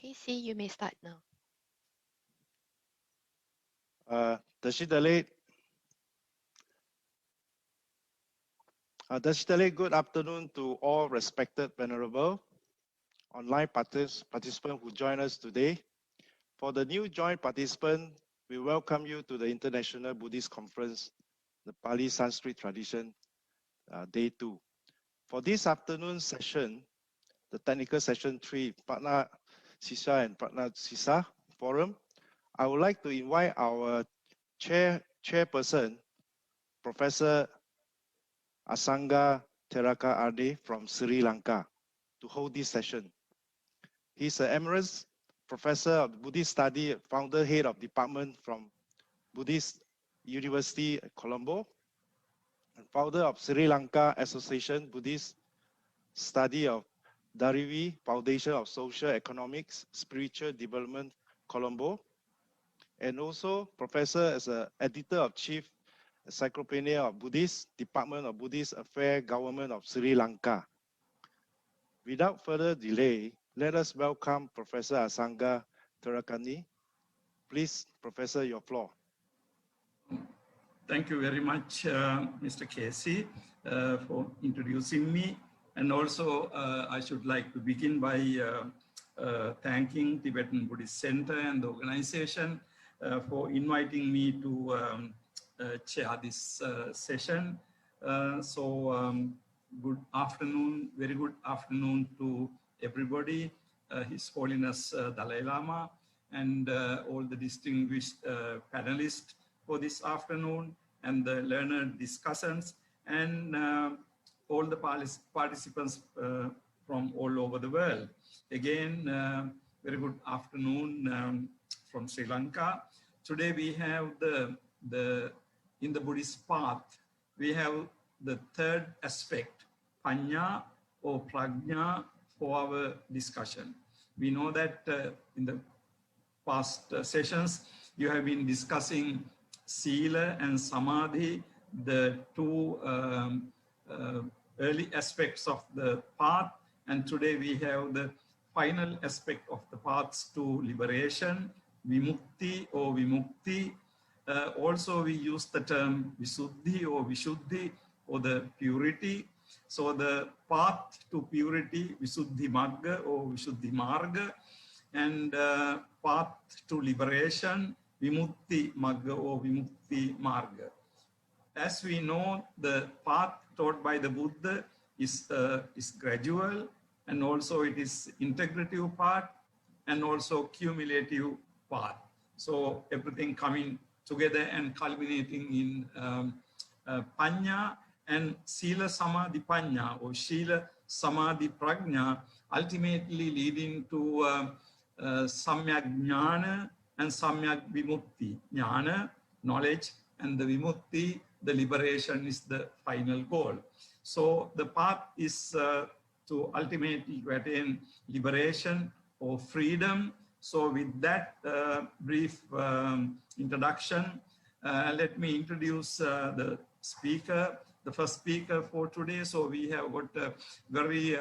Casey, you may start now. Good afternoon to all respected venerable online participants who join us today. For the new joint participant, we welcome you to the International Buddhist Conference, the Pali Sanskrit Tradition, Day 2. For this afternoon session, the technical session 3, Prajna Sisa and Prajna Sisa Forum, I would like to invite our chairperson, Professor Asanga Teraka Arde from Sri Lanka, to hold this session. He's an emeritus professor of Buddhist study, founder, head of department from Buddhist University at Colombo, and founder of Sri Lanka Association Buddhist Study of Darivi Foundation of Social Economics, Spiritual Development, Colombo, and also professor as an editor of Chief Encyclopedia of Buddhist, Department of Buddhist Affairs, Government of Sri Lanka. Without further delay, let us welcome Professor Asanga Terakani. Please, Professor, your floor. Thank you very much, Mr. Casey, for introducing me. And also, I should like to begin by thanking Tibetan Buddhist Center and the organization for inviting me to chair this session. Good afternoon, very good afternoon to everybody, His Holiness Dalai Lama, and all the distinguished panelists for this afternoon, and the learned discussants, and all the participants from all over the world. Again, very good afternoon from Sri Lanka. Today we have in the Buddhist path, we have the third aspect, Panya or Prajna, for our discussion. We know that in the past sessions, you have been discussing Sila and Samadhi, the two early aspects of the path, and today we have the final aspect of the paths to liberation, Vimukti or Vimukti. Also, we use the term Visuddhi or Vishuddhi, or the purity. So the path to purity, Visuddhi Magga or Vishuddhi Marga, and path to liberation, Vimukti Magga or Vimukti Marga. As we know, the path taught by the Buddha is gradual, and also it is integrative path, and also cumulative path. So everything coming together and culminating in Panya, and Sila Samadhi Panya or Sila Samadhi Prajna, ultimately leading to Samyak Jnana and Samyak Vimukti. Jnana, knowledge, and the Vimukti, the liberation, is the final goal. So the path is to ultimately attain liberation or freedom. So with that brief introduction, let me introduce the speaker, the first speaker for today. So we have got a very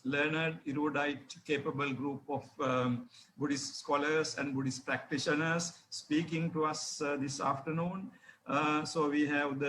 learned, erudite, capable group of Buddhist scholars and Buddhist practitioners speaking to us this afternoon. So we have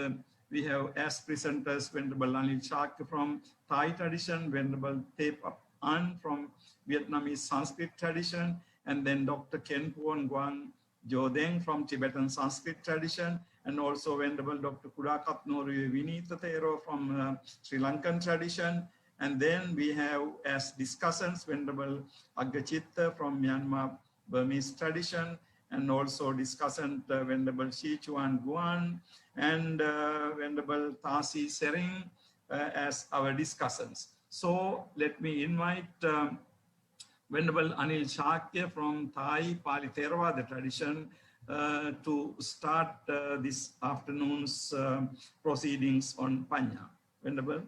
as presenters Venerable Anil Chakya from Thai tradition, Venerable Thay Phap An from Vietnamese Sanskrit tradition, and then Dr. Ken Puon Guang Jodeng from Tibetan Sanskrit tradition, and also Venerable Dr. Kudakatnori Vinita Thero from Sri Lankan tradition. And then we have as discussants Venerable Aggachitta from Myanmar Burmese tradition, and also discussant Venerable Shi Chuan Guan and Venerable Tasi Sering as our discussants. So let me invite Venerable Anil Chakya from Thai Pali Theravada tradition to start this afternoon's proceedings on Panya. Venerable.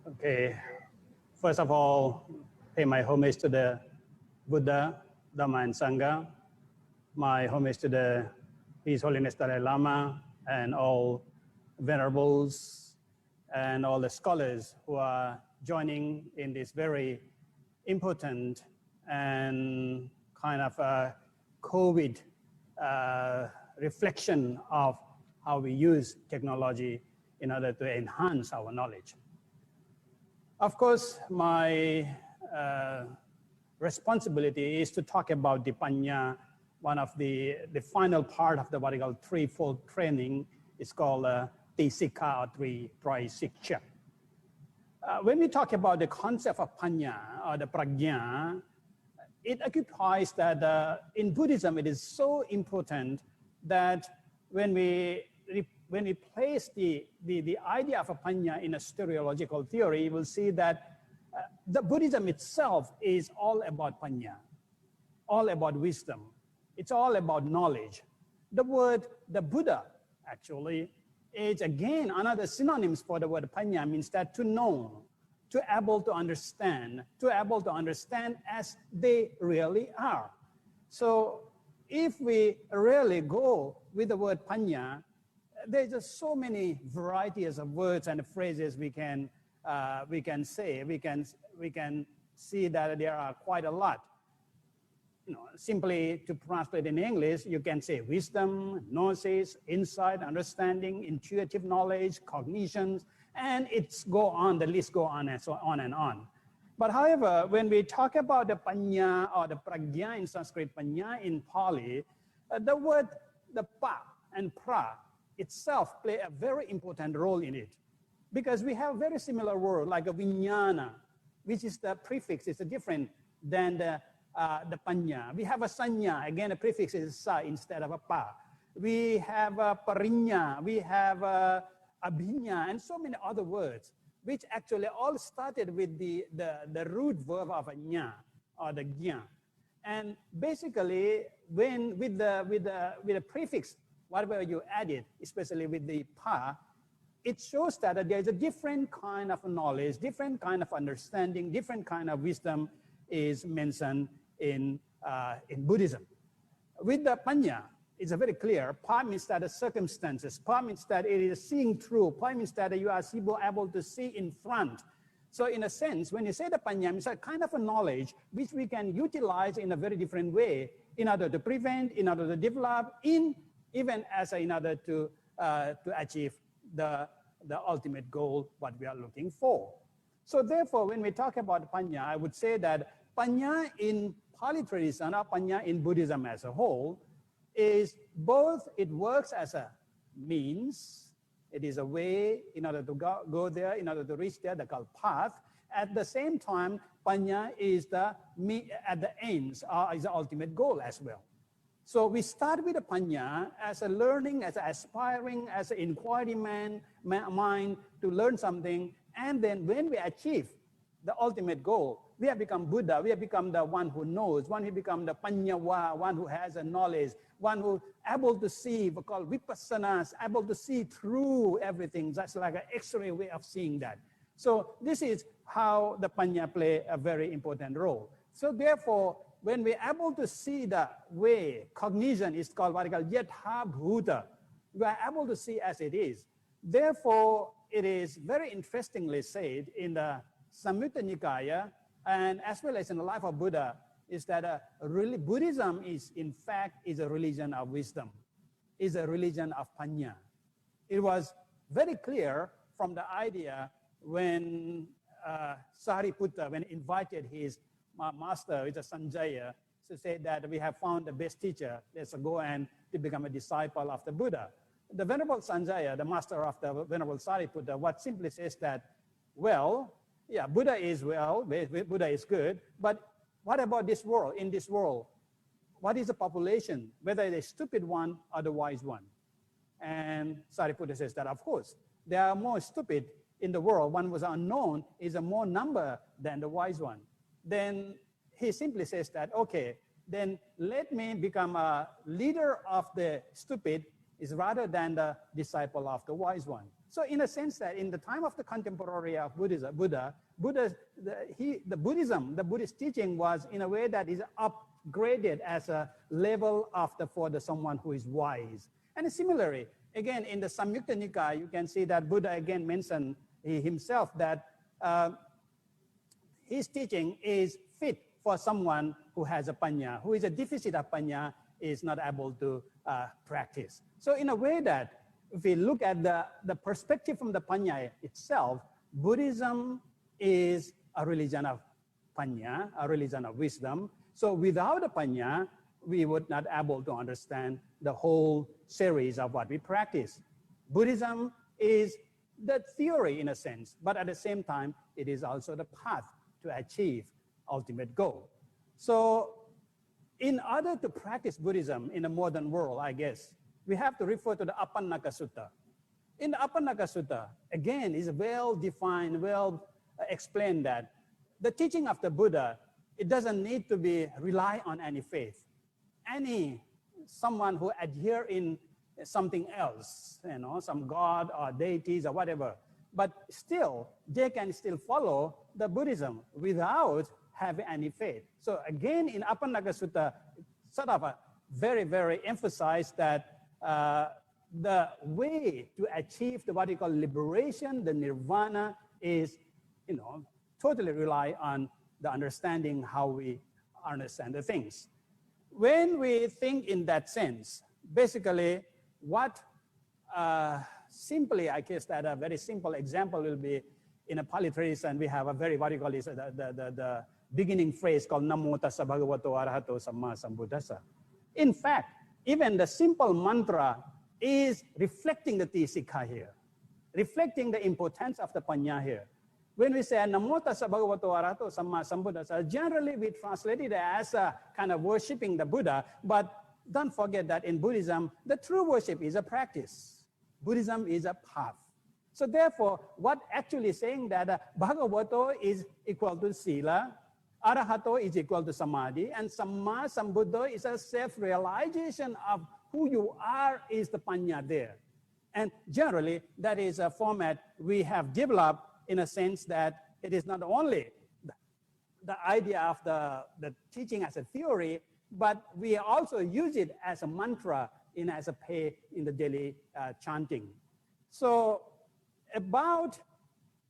Okay, first of all, pay my homage to the Buddha, Dhamma, and Sangha. My homage to His Holiness Dalai Lama and all venerables and all the scholars who are joining in this very important and kind of a COVID reflection of how we use technology in order to enhance our knowledge. Of course, my responsibility is to talk about the Panya. One of the final part of the what I call threefold training is called Tisikkha or Trishiksha. When we talk about the concept of Panya or the Prajna, it occupies that in Buddhism it is so important that when we place the idea of a Panya in a stereological theory, you will see that the Buddhism itself is all about Panya, all about wisdom. It's all about knowledge. The word, the Buddha, actually, is again another synonyms for the word Panya, means that to know, to able to understand as they really are. So if we really go with the word Panya, there's just so many varieties of words and phrases we can say. We can see that there are quite a lot. You know, simply to translate in English, you can say wisdom, gnosis, insight, understanding, intuitive knowledge, cognitions, and it's go on, the list go on and so on and on. But however, when we talk about the Panya or the Prajna in Sanskrit, Panya in Pali, the word, the Pa and Pra itself play a very important role in it. Because we have very similar word like a Vijnana, which is the prefix, is different than the Panya. We have a Sanya, again the prefix is Sa instead of a Pa. We have a Parinya, we have a Abhinya, and so many other words, which actually all started with the root verb of a Nya or the Gya. And basically, when with the prefix, whatever you added, especially with the Pa, it shows that there's a different kind of knowledge, different kind of understanding, different kind of wisdom is mentioned in Buddhism. With the Panya, it's very clear. Pa means that the circumstances. Pa means that it is seeing through. Pa means that you are able to see in front. So in a sense, when you say the Panya, it's a kind of a knowledge which we can utilize in a very different way in order to prevent, in order to develop, even as in order to achieve the ultimate goal, what we are looking for. So therefore, when we talk about Panya, I would say that Panya in Pali tradition or Panya in Buddhism as a whole is both, it works as a means, it is a way in order to go there, in order to reach there, the called path. At the same time, Panya is at the ends, is the ultimate goal as well. So we start with the Panya as a learning, as an aspiring, as an inquiry mind to learn something. And then when we achieve the ultimate goal, we have become Buddha, we have become the one who knows, one who become the Panyawa, one who has a knowledge, one who able to see, we call vipassanas, able to see through everything. That's like an X-ray way of seeing that. So this is how the Panya play a very important role. So therefore, when we're able to see the way, cognition is called what I call yatha bhuta. We are able to see as it is. Therefore, it is very interestingly said in the Samyutta Nikaya, and as well as in the life of Buddha, is that really Buddhism is in fact is a religion of wisdom, is a religion of Panya. It was very clear from the idea when Sariputta, when invited his master, it's a Sanjaya, to say that we have found the best teacher, let's go and to become a disciple of the Buddha. The Venerable Sanjaya, the master of the Venerable Sariputta, what simply says that, well, yeah, Buddha is well, Buddha is good, but what about this world? In this world, what is the population, whether the stupid one or the wise one? And Sariputta says that, of course, there are more stupid in the world. One was unknown is a more number than the wise one. Then he simply says that, okay, then let me become a leader of the stupid is rather than the disciple of the wise one. So in a sense that in the time of the contemporary of Buddhism, the Buddhism, the Buddhist teaching was in a way that is upgraded as a level of someone who is wise. And similarly, again, in the Samyutta Nikaya, you can see that Buddha again mentioned himself that his teaching is fit for someone who has a panya, who is a deficit of panya, is not able to practice. So in a way that if we look at the perspective from the panya itself, Buddhism is a religion of panya, a religion of wisdom. So without the panya, we would not able to understand the whole series of what we practice. Buddhism is the theory in a sense, but at the same time, it is also the path to achieve ultimate goal. So in order to practice Buddhism in the modern world, I guess, we have to refer to the Apannaka Sutta. In the Apannaka Sutta, again, is well defined, well explained that the teaching of the Buddha, it doesn't need to be rely on any faith. Someone who adhere in something else, some god or deities or whatever, but still, they can still follow the Buddhism without having any faith. So again, in Apannaka Sutta, sort of a very, very emphasized that the way to achieve what we call liberation, the nirvana, is, totally rely on the understanding how we understand the things. When we think in that sense, basically, what simply, I guess that a very simple example will be in a Pali tradition, we have a very, what you call this, the beginning phrase called Namo Tassa Bhagavato Arahato Samma Sambuddhassa. In fact, even the simple mantra is reflecting the Tisikkha here, reflecting the importance of the panya here. When we say Namo Tassa Bhagavato Arahato Samma Sambuddhassa, generally we translate it as a kind of worshiping the Buddha, but don't forget that in Buddhism, the true worship is a practice. Buddhism is a path. So therefore, what actually saying that Bhagavato is equal to Sila, Arahato is equal to Samadhi, and Samma Sambuddha is a self-realization of who you are is the panya there. And generally, that is a format we have developed in a sense that it is not only the idea of the teaching as a theory, but we also use it as a mantra as a pay in the daily chanting. So about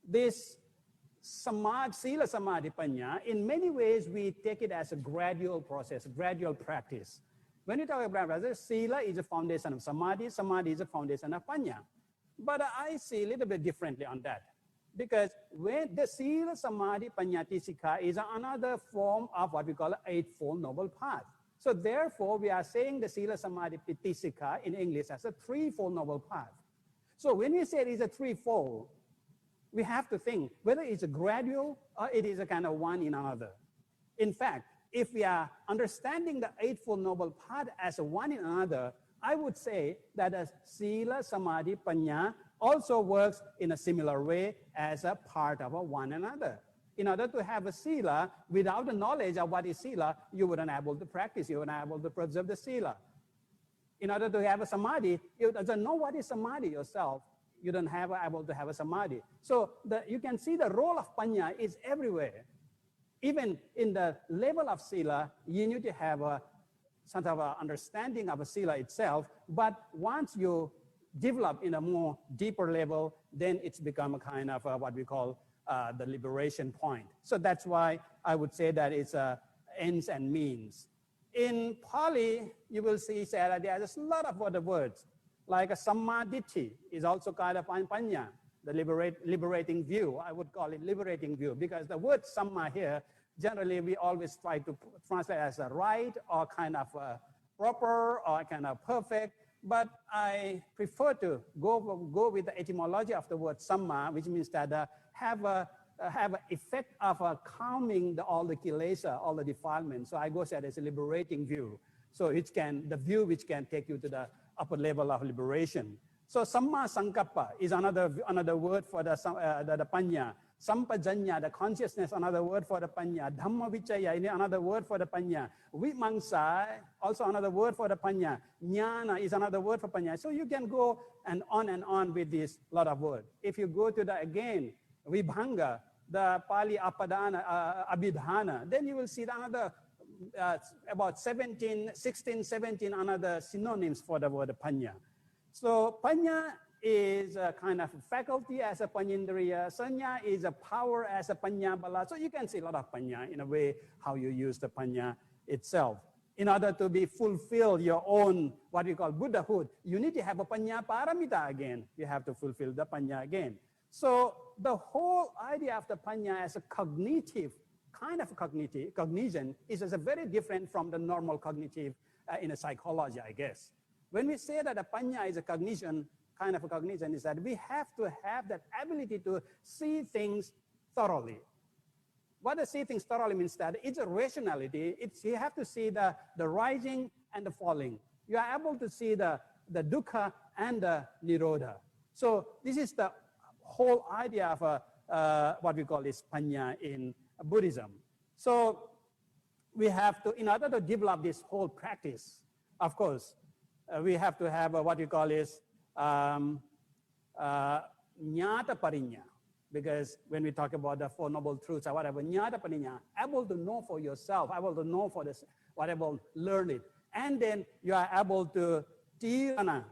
this Sila Samadhi Panya, in many ways we take it as a gradual process, gradual practice. When you talk about practice, Sila is a foundation of Samadhi, Samadhi is a foundation of Panya. But I see a little bit differently on that. Because when the Sila Samadhi Panya Tisikkha is another form of what we call an Eightfold Noble Path. So therefore, we are saying the Sila Samadhi Tisikkha in English as a threefold noble path. So when we say it is a threefold, we have to think whether it's a gradual or it is a kind of one in another. In fact, if we are understanding the Eightfold Noble Path as a one in another, I would say that a Sila Samadhi Panya also works in a similar way as a part of a one another. In order to have a Sila, without the knowledge of what is Sila, you wouldn't be able to practice, you wouldn't be able to preserve the Sila. In order to have a Samadhi, you don't know what is Samadhi yourself, you don't have able to have a Samadhi. So you can see the role of Panya is everywhere. Even in the level of Sila, you need to have a sort of a understanding of a Sila itself, but once you develop in a more deeper level, then it's become a kind of what we call the liberation point. So that's why I would say that it's ends and means. In Pali, you will see that there's a lot of other words, like a Samma Ditti is also kind of Panya, the liberating view. I would call it liberating view, because the word Samma here, generally we always try to translate as a right or kind of proper or kind of perfect. But I prefer to go with the etymology of the word Samma, which means that have an effect of calming all the kilesa, all the defilements. So I go say as a liberating view. So the view which can take you to the upper level of liberation. So Samma Sankappa is another word for the Panya. Sampajanya, the consciousness, another word for the Panya. Dhamma Vichaya, another word for the Panya. Vimangsa, also another word for the Panya. Jnana is another word for Panya. So you can go and on with this lot of words. If you go to again, Vibhanga, the Pali Apadana, Abhidhana, then you will see another about 16, 17 another synonyms for the word Panya. So Panya is a kind of faculty as a panyindriya. Sanya is a power as a panya bala. So you can see a lot of panya in a way how you use the panya itself. In order to be fulfill your own, what we call Buddhahood, you need to have a panya paramita again. You have to fulfill the panya again. So the whole idea of the panya as a cognitive, kind of cognition is very different from the normal cognitive in a psychology, I guess. When we say that a panya is a cognition, kind of a cognition, is that we have to have that ability to see things thoroughly. What the see things thoroughly means that it's a rationality. You have to see the rising and the falling. You are able to see the dukkha and the nirodha. So this is the whole idea of what we call is panya in Buddhism. So we have to, in order to develop this whole practice, of course, we have to have what we call is Jnata Parinya, because when we talk about the Four Noble Truths or whatever, Jnata Parinya, able to know for yourself, able to know for this, whatever, learn it. And then you are able to, Tirana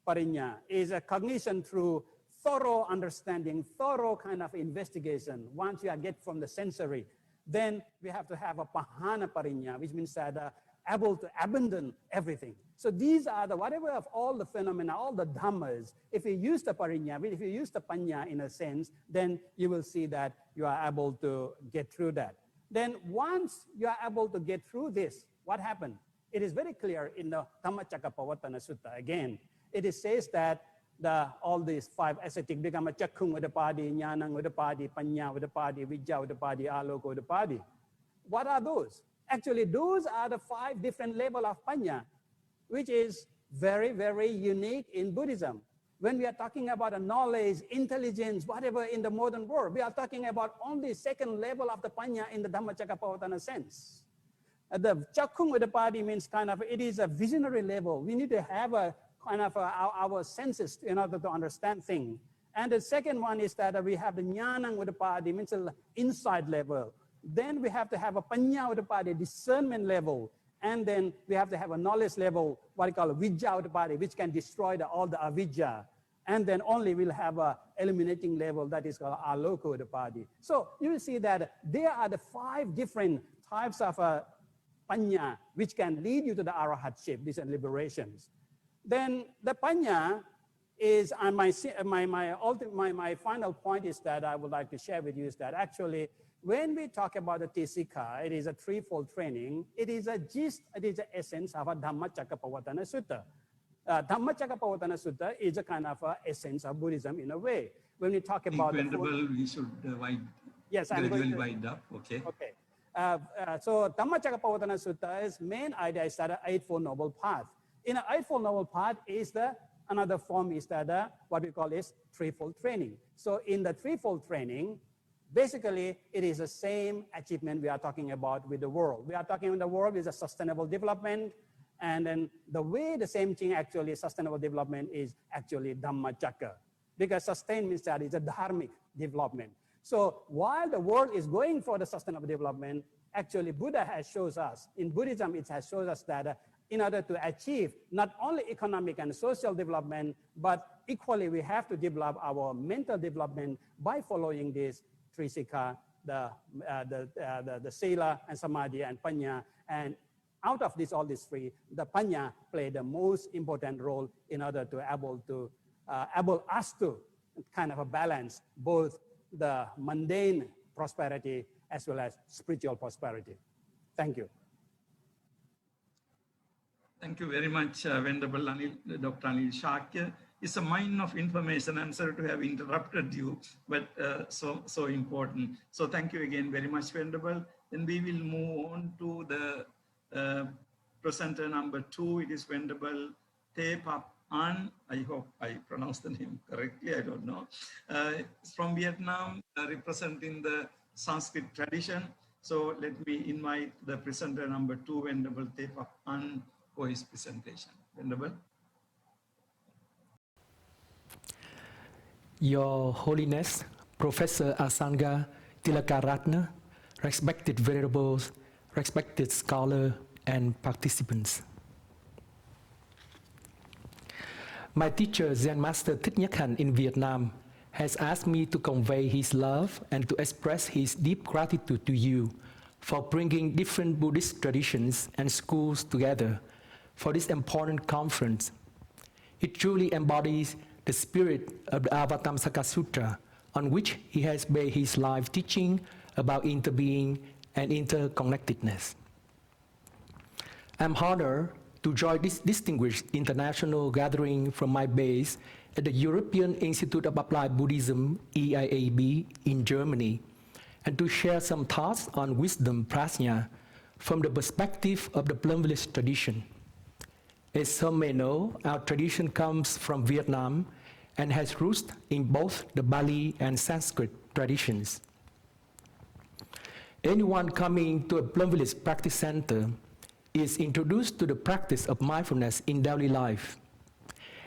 Parinya is a cognition through thorough understanding, thorough kind of investigation. Once you get from the sensory, then we have to have a Pahana Parinya, which means that able to abandon everything. So these are the, whatever of all the phenomena, all the dhammas, if you use the parinya, if you use the panya in a sense, then you will see that you are able to get through that. Then once you are able to get through this, what happened? It is very clear in the Dhammacakkappavattana Sutta. Again, it says that all these five ascetic become a chakkung udapadi, jnanang udapadi, panya udapadi, vijja udapadi, aloka udapadi. What are those? Actually, those are the five different levels of panya, which is very, very unique in Buddhism. When we are talking about a knowledge, intelligence, whatever in the modern world, we are talking about only second level of the panya in the Dhammacakkappavattana sense. The chakkung udapadi means kind of, it is a visionary level. We need to have a kind of our senses in order to understand things. And the second one is that we have the jnanang udapadi, means an insight level. Then we have to have a panya udapadi, discernment level. And then we have to have a knowledge level, what we call a vijja udapadi, which can destroy all the avijja. And then only we'll have a eliminating level that is called aloka udapadi. So you will see that there are the five different types of panya which can lead you to the arahatship, these are liberations. Then the panya is, my final point is that I would like to share with you is that actually when we talk about the Tisikkha, it is a threefold training. It is a gist, it is the essence of a Dhammacakkappavattana Sutta. Dhammacakkappavattana Sutta is a kind of essence of Buddhism in a way. When we talk about we should gradually wind up. Okay. Okay. So Dhammacakkappavattana Sutta's main idea is that Eightfold Noble Path. In an Eightfold Noble Path is another form is that what we call is threefold training. So in the threefold training, basically, it is the same achievement we are talking about with the world. We are talking with the world with a sustainable development. And then the same thing actually, sustainable development is actually Dhammacakka. Because sustain means that it's a dharmic development. So while the world is going for the sustainable development, actually Buddha has shown us, in Buddhism it has shown us that in order to achieve not only economic and social development, but equally we have to develop our mental development by following this Trishiksha, the Sila and Samadhi and Panya. And out of all these three, the Panya play the most important role in order to able us to kind of balance both the mundane prosperity as well as spiritual prosperity. Thank you. Thank you very much, Venerable Dr. Anil Shakya. It's a mine of information. I'm sorry to have interrupted you, but so important. So thank you again very much, Venerable. Then we will move on to the presenter number 2. It is Venerable Thay Phap An. I hope I pronounced the name correctly. I don't know. It's from Vietnam, representing the Sanskrit tradition. So let me invite the presenter number 2, Venerable Thay Phap An, for his presentation. Venerable. Your Holiness, Professor Asanga Tilakaratna, respected venerables, respected scholar and participants. My teacher, Zen Master Tisikkha in Vietnam, has asked me to convey his love and to express his deep gratitude to you for bringing different Buddhist traditions and schools together for this important conference. It truly embodies the spirit of the Avatamsaka Sutra, on which he has based his life teaching about interbeing and interconnectedness. I'm honored to join this distinguished international gathering from my base at the European Institute of Applied Buddhism, EIAB, in Germany, and to share some thoughts on wisdom Prajna from the perspective of the Plum-Village tradition. As some may know, our tradition comes from Vietnam and has roots in both the Pali and Sanskrit traditions. Anyone coming to a Plum-Village practice center is introduced to the practice of mindfulness in daily life.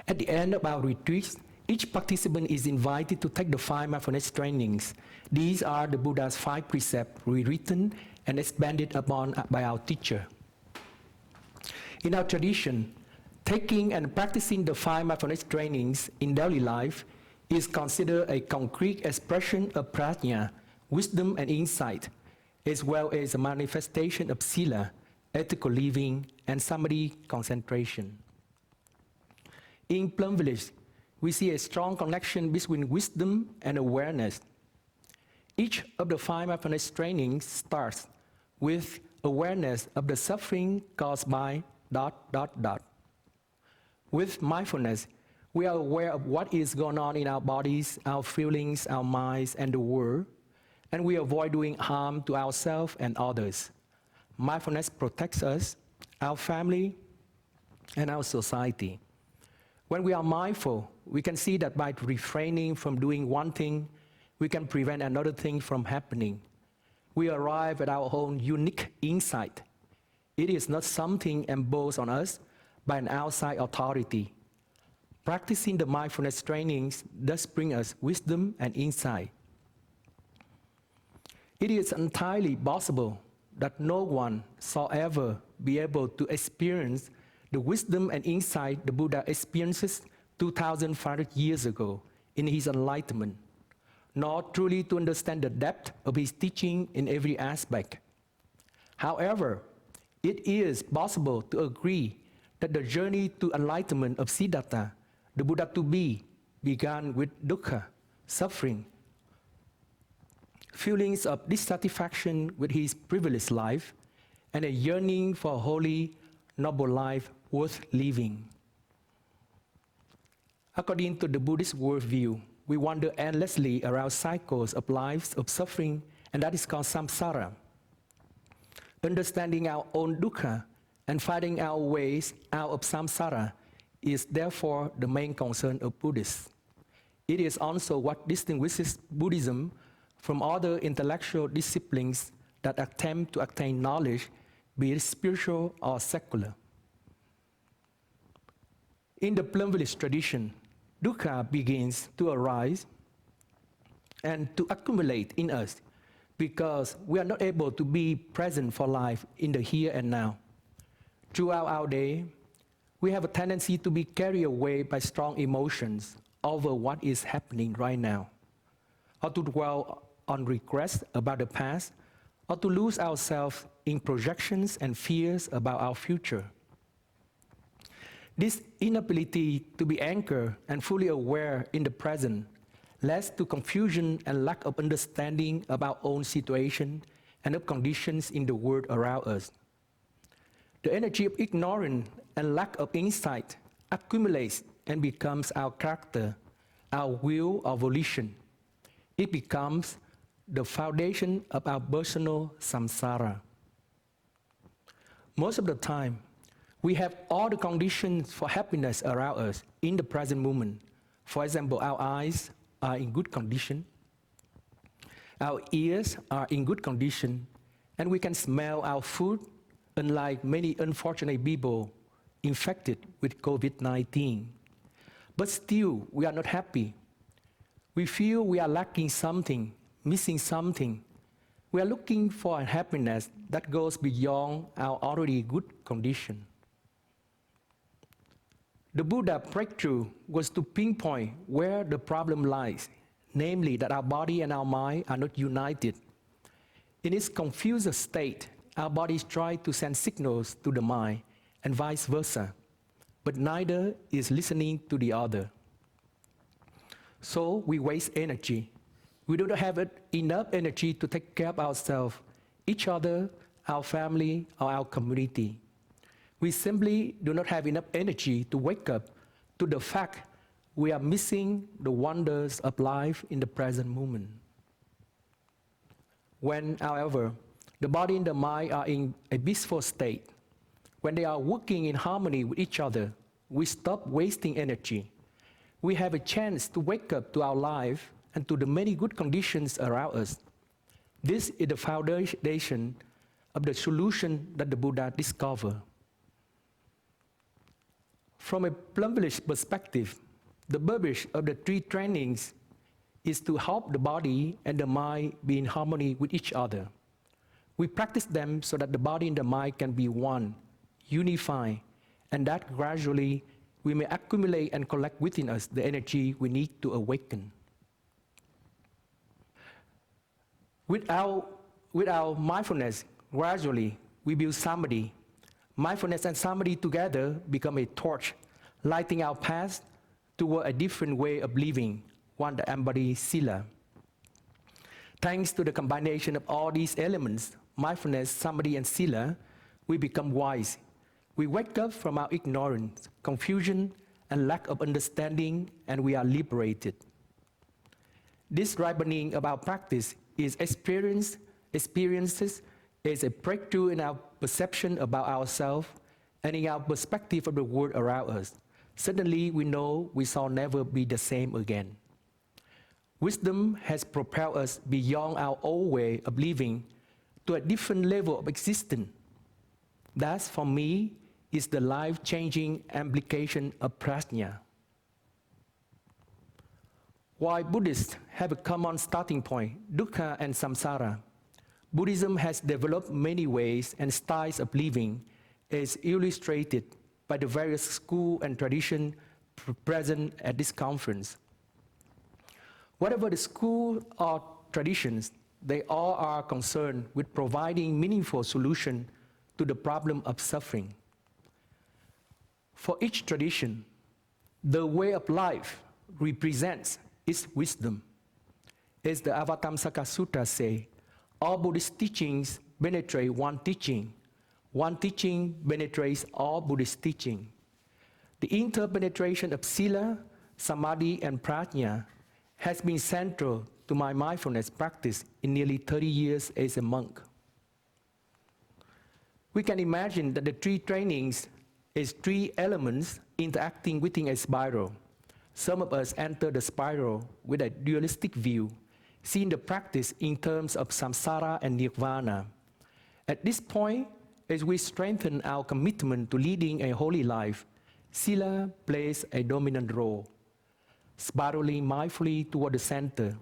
At the end of our retreats, each participant is invited to take the 5 mindfulness trainings. These are the Buddha's 5 precepts rewritten and expanded upon by our teacher. In our tradition, taking and practicing the 5 mindfulness trainings in daily life is considered a concrete expression of prajna, wisdom and insight, as well as a manifestation of sila, ethical living, and samadhi concentration. In Plum Village, we see a strong connection between wisdom and awareness. Each of the 5 mindfulness trainings starts with awareness of the suffering caused by ... With mindfulness, we are aware of what is going on in our bodies, our feelings, our minds, and the world, and we avoid doing harm to ourselves and others. Mindfulness protects us, our family, and our society. When we are mindful, we can see that by refraining from doing one thing, we can prevent another thing from happening. We arrive at our own unique insight. It is not something imposed on us by an outside authority. Practicing the mindfulness trainings does bring us wisdom and insight. It is entirely possible that no one shall ever be able to experience the wisdom and insight the Buddha experiences 2,500 years ago in his enlightenment, nor truly to understand the depth of his teaching in every aspect. However, it is possible to agree that the journey to enlightenment of Siddhartha, the Buddha to be, began with dukkha, suffering, feelings of dissatisfaction with his privileged life, and a yearning for a holy, noble life worth living. According to the Buddhist worldview, we wander endlessly around cycles of lives of suffering, and that is called samsara. Understanding our own dukkha and finding our ways out of samsara is therefore the main concern of Buddhists. It is also what distinguishes Buddhism from other intellectual disciplines that attempt to attain knowledge, be it spiritual or secular. In the Plum Village tradition, dukkha begins to arise and to accumulate in us because we are not able to be present for life in the here and now. Throughout our day, we have a tendency to be carried away by strong emotions over what is happening right now, or to dwell on regrets about the past, or to lose ourselves in projections and fears about our future. This inability to be anchored and fully aware in the present leads to confusion and lack of understanding of our own situation and of conditions in the world around us. The energy of ignorance and lack of insight accumulates and becomes our character, our will or volition. It becomes the foundation of our personal samsara. Most of the time, we have all the conditions for happiness around us in the present moment. For example, our eyes are in good condition, our ears are in good condition, and we can smell our food, unlike many unfortunate people infected with COVID-19. But still, we are not happy. We feel we are lacking something, missing something. We are looking for a happiness that goes beyond our already good condition. The Buddha's breakthrough was to pinpoint where the problem lies, namely that our body and our mind are not united. In its confused state, our bodies try to send signals to the mind and vice versa, but neither is listening to the other. So we waste energy. We do not have enough energy to take care of ourselves, each other, our family, or our community. We simply do not have enough energy to wake up to the fact we are missing the wonders of life in the present moment. When, however, the body and the mind are in a blissful state, when they are working in harmony with each other, we stop wasting energy. We have a chance to wake up to our life and to the many good conditions around us. This is the foundation of the solution that the Buddha discovered. From a plumbish perspective, the purpose of the three trainings is to help the body and the mind be in harmony with each other. We practice them so that the body and the mind can be one, unified, and that gradually we may accumulate and collect within us the energy we need to awaken. With our mindfulness, gradually we build samadhi. Mindfulness and samadhi together become a torch, lighting our path toward a different way of living, one that embodies sila. Thanks to the combination of all these elements, mindfulness, samadhi, and sila, we become wise. We wake up from our ignorance, confusion, and lack of understanding, and we are liberated. This ripening of our practice is experiences as a breakthrough in our perception about ourselves and in our perspective of the world around us. Suddenly, we know we shall never be the same again. Wisdom has propelled us beyond our old way of living to a different level of existence. That, for me, is the life-changing implication of Prajna. While Buddhists have a common starting point, dukkha and samsara, Buddhism has developed many ways and styles of living as illustrated by the various schools and traditions present at this conference. Whatever the school or traditions, they all are concerned with providing meaningful solution to the problem of suffering. For each tradition, the way of life represents its wisdom. As the Avatamsaka Sutta says, all Buddhist teachings penetrate one teaching penetrates all Buddhist teaching. The interpenetration of sila, samadhi, and prajna has been central to my mindfulness practice in nearly 30 years as a monk. We can imagine that the three trainings as three elements interacting within a spiral. Some of us enter the spiral with a dualistic view, seeing the practice in terms of samsara and nirvana. At this point, as we strengthen our commitment to leading a holy life, sila plays a dominant role. Spiraling mindfully toward the center,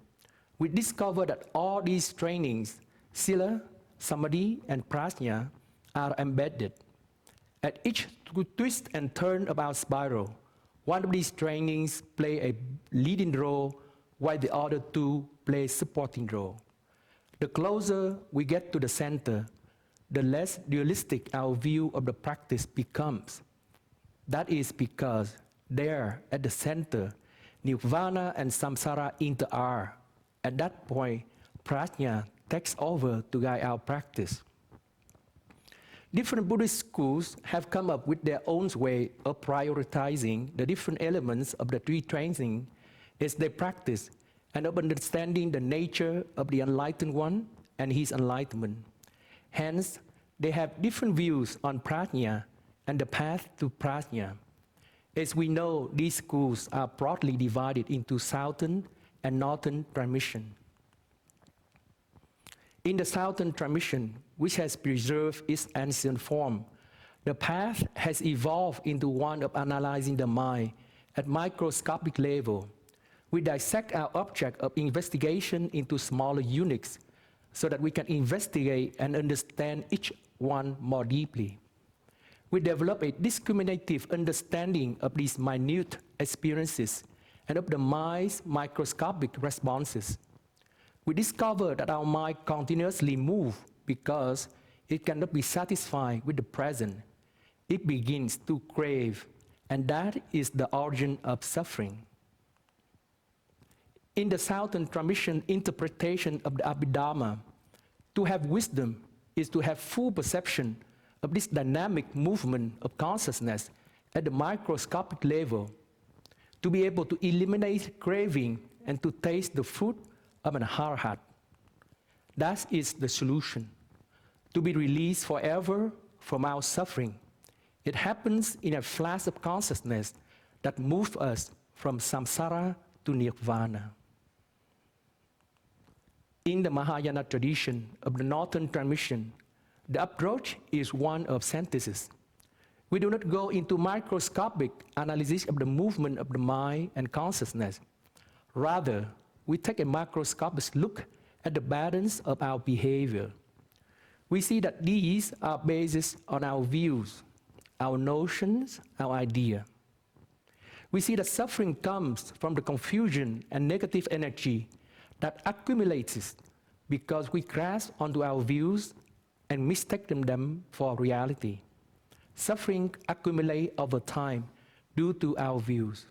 we discover that all these trainings, sila, samadhi, and prajna, are embedded. At each twist and turn of our spiral, one of these trainings play a leading role, while the other two play a supporting role. The closer we get to the center, the less dualistic our view of the practice becomes. That is because there, at the center, nirvana and samsara inter-are. At that point, prajna takes over to guide our practice. Different Buddhist schools have come up with their own way of prioritizing the different elements of the three trainings as they practice, and of understanding the nature of the enlightened one and his enlightenment. Hence, they have different views on prajna and the path to prajna. As we know, these schools are broadly divided into southern and northern tradition. In the southern tradition, which has preserved its ancient form, the path has evolved into one of analyzing the mind at microscopic level. We dissect our object of investigation into smaller units so that we can investigate and understand each one more deeply. we develop a discriminative understanding of these minute experiences and of the mind's microscopic responses. We discover that our mind continuously moves because it cannot be satisfied with the present. It begins to crave, and that is the origin of suffering. In the Southern tradition interpretation of the Abhidharma, to have wisdom is to have full perception of this dynamic movement of consciousness at the microscopic level, to be able to eliminate craving and to taste the fruit of an arhat. That is the solution, to be released forever from our suffering. It happens in a flash of consciousness that moves us from samsara to nirvana. In the Mahayana tradition of the Northern transmission, the approach is one of synthesis. We do not go into microscopic analysis of the movement of the mind and consciousness. Rather, we take a macroscopic look at the balance of our behavior. We see that these are based on our views, our notions, our idea. We see that suffering comes from the confusion and negative energy that accumulates because we grasp onto our views and mistake them for reality. Suffering accumulates over time due to our views.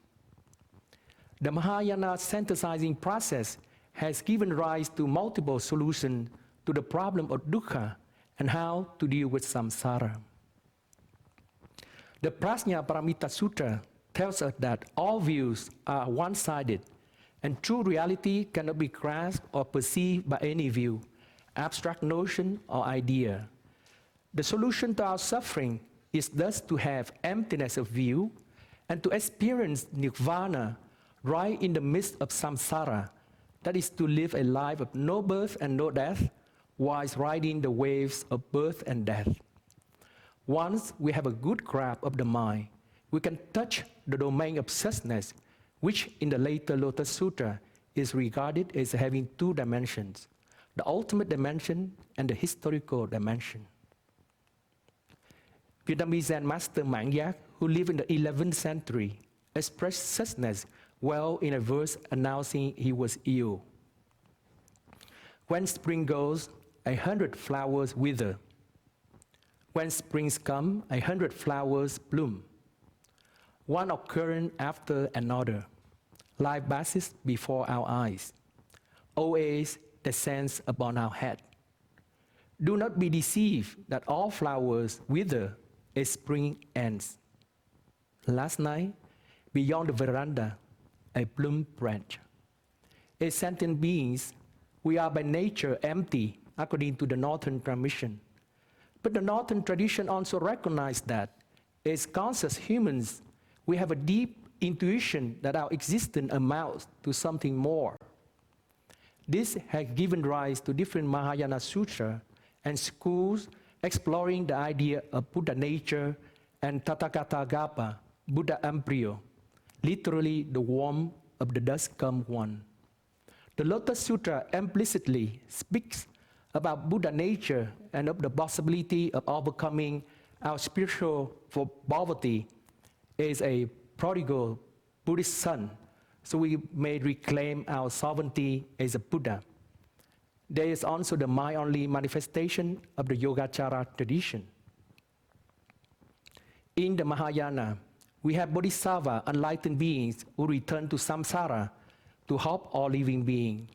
The Mahayana synthesizing process has given rise to multiple solutions to the problem of dukkha and how to deal with samsara. The Prajna Paramita Sutra tells us that all views are one-sided, and true reality cannot be grasped or perceived by any view, abstract notion, or idea. The solution to our suffering is thus to have emptiness of view and to experience nirvana right in the midst of samsara, that is to live a life of no birth and no death, whilst riding the waves of birth and death. Once we have a good grasp of the mind, we can touch the domain of suchness, which in the later Lotus Sutra is regarded as having two dimensions, the ultimate dimension and the historical dimension. Vietnamese Zen master Mạn Giác, who lived in the 11th century, expressed suchness well in a verse announcing he was ill. When spring goes, 100 flowers wither. When springs come, 100 flowers bloom. One occurring after another. Life passes before our eyes. Old age descends upon our head. Do not be deceived that all flowers wither as spring ends. Last night, beyond the veranda, a bloom branch. As sentient beings, we are by nature empty, according to the Northern tradition. But the Northern tradition also recognizes that as conscious humans, we have a deep intuition that our existence amounts to something more. This has given rise to different Mahayana sutras and schools exploring the idea of Buddha nature and Tathagata, Buddha embryo, literally the womb of the dust come one. The Lotus Sutra implicitly speaks about Buddha nature and of the possibility of overcoming our spiritual poverty as a prodigal Buddhist son, so we may reclaim our sovereignty as a Buddha. There is also the mind-only manifestation of the Yogacara tradition. In the Mahayana, we have Bodhisattva, enlightened beings who return to samsara to help all living beings.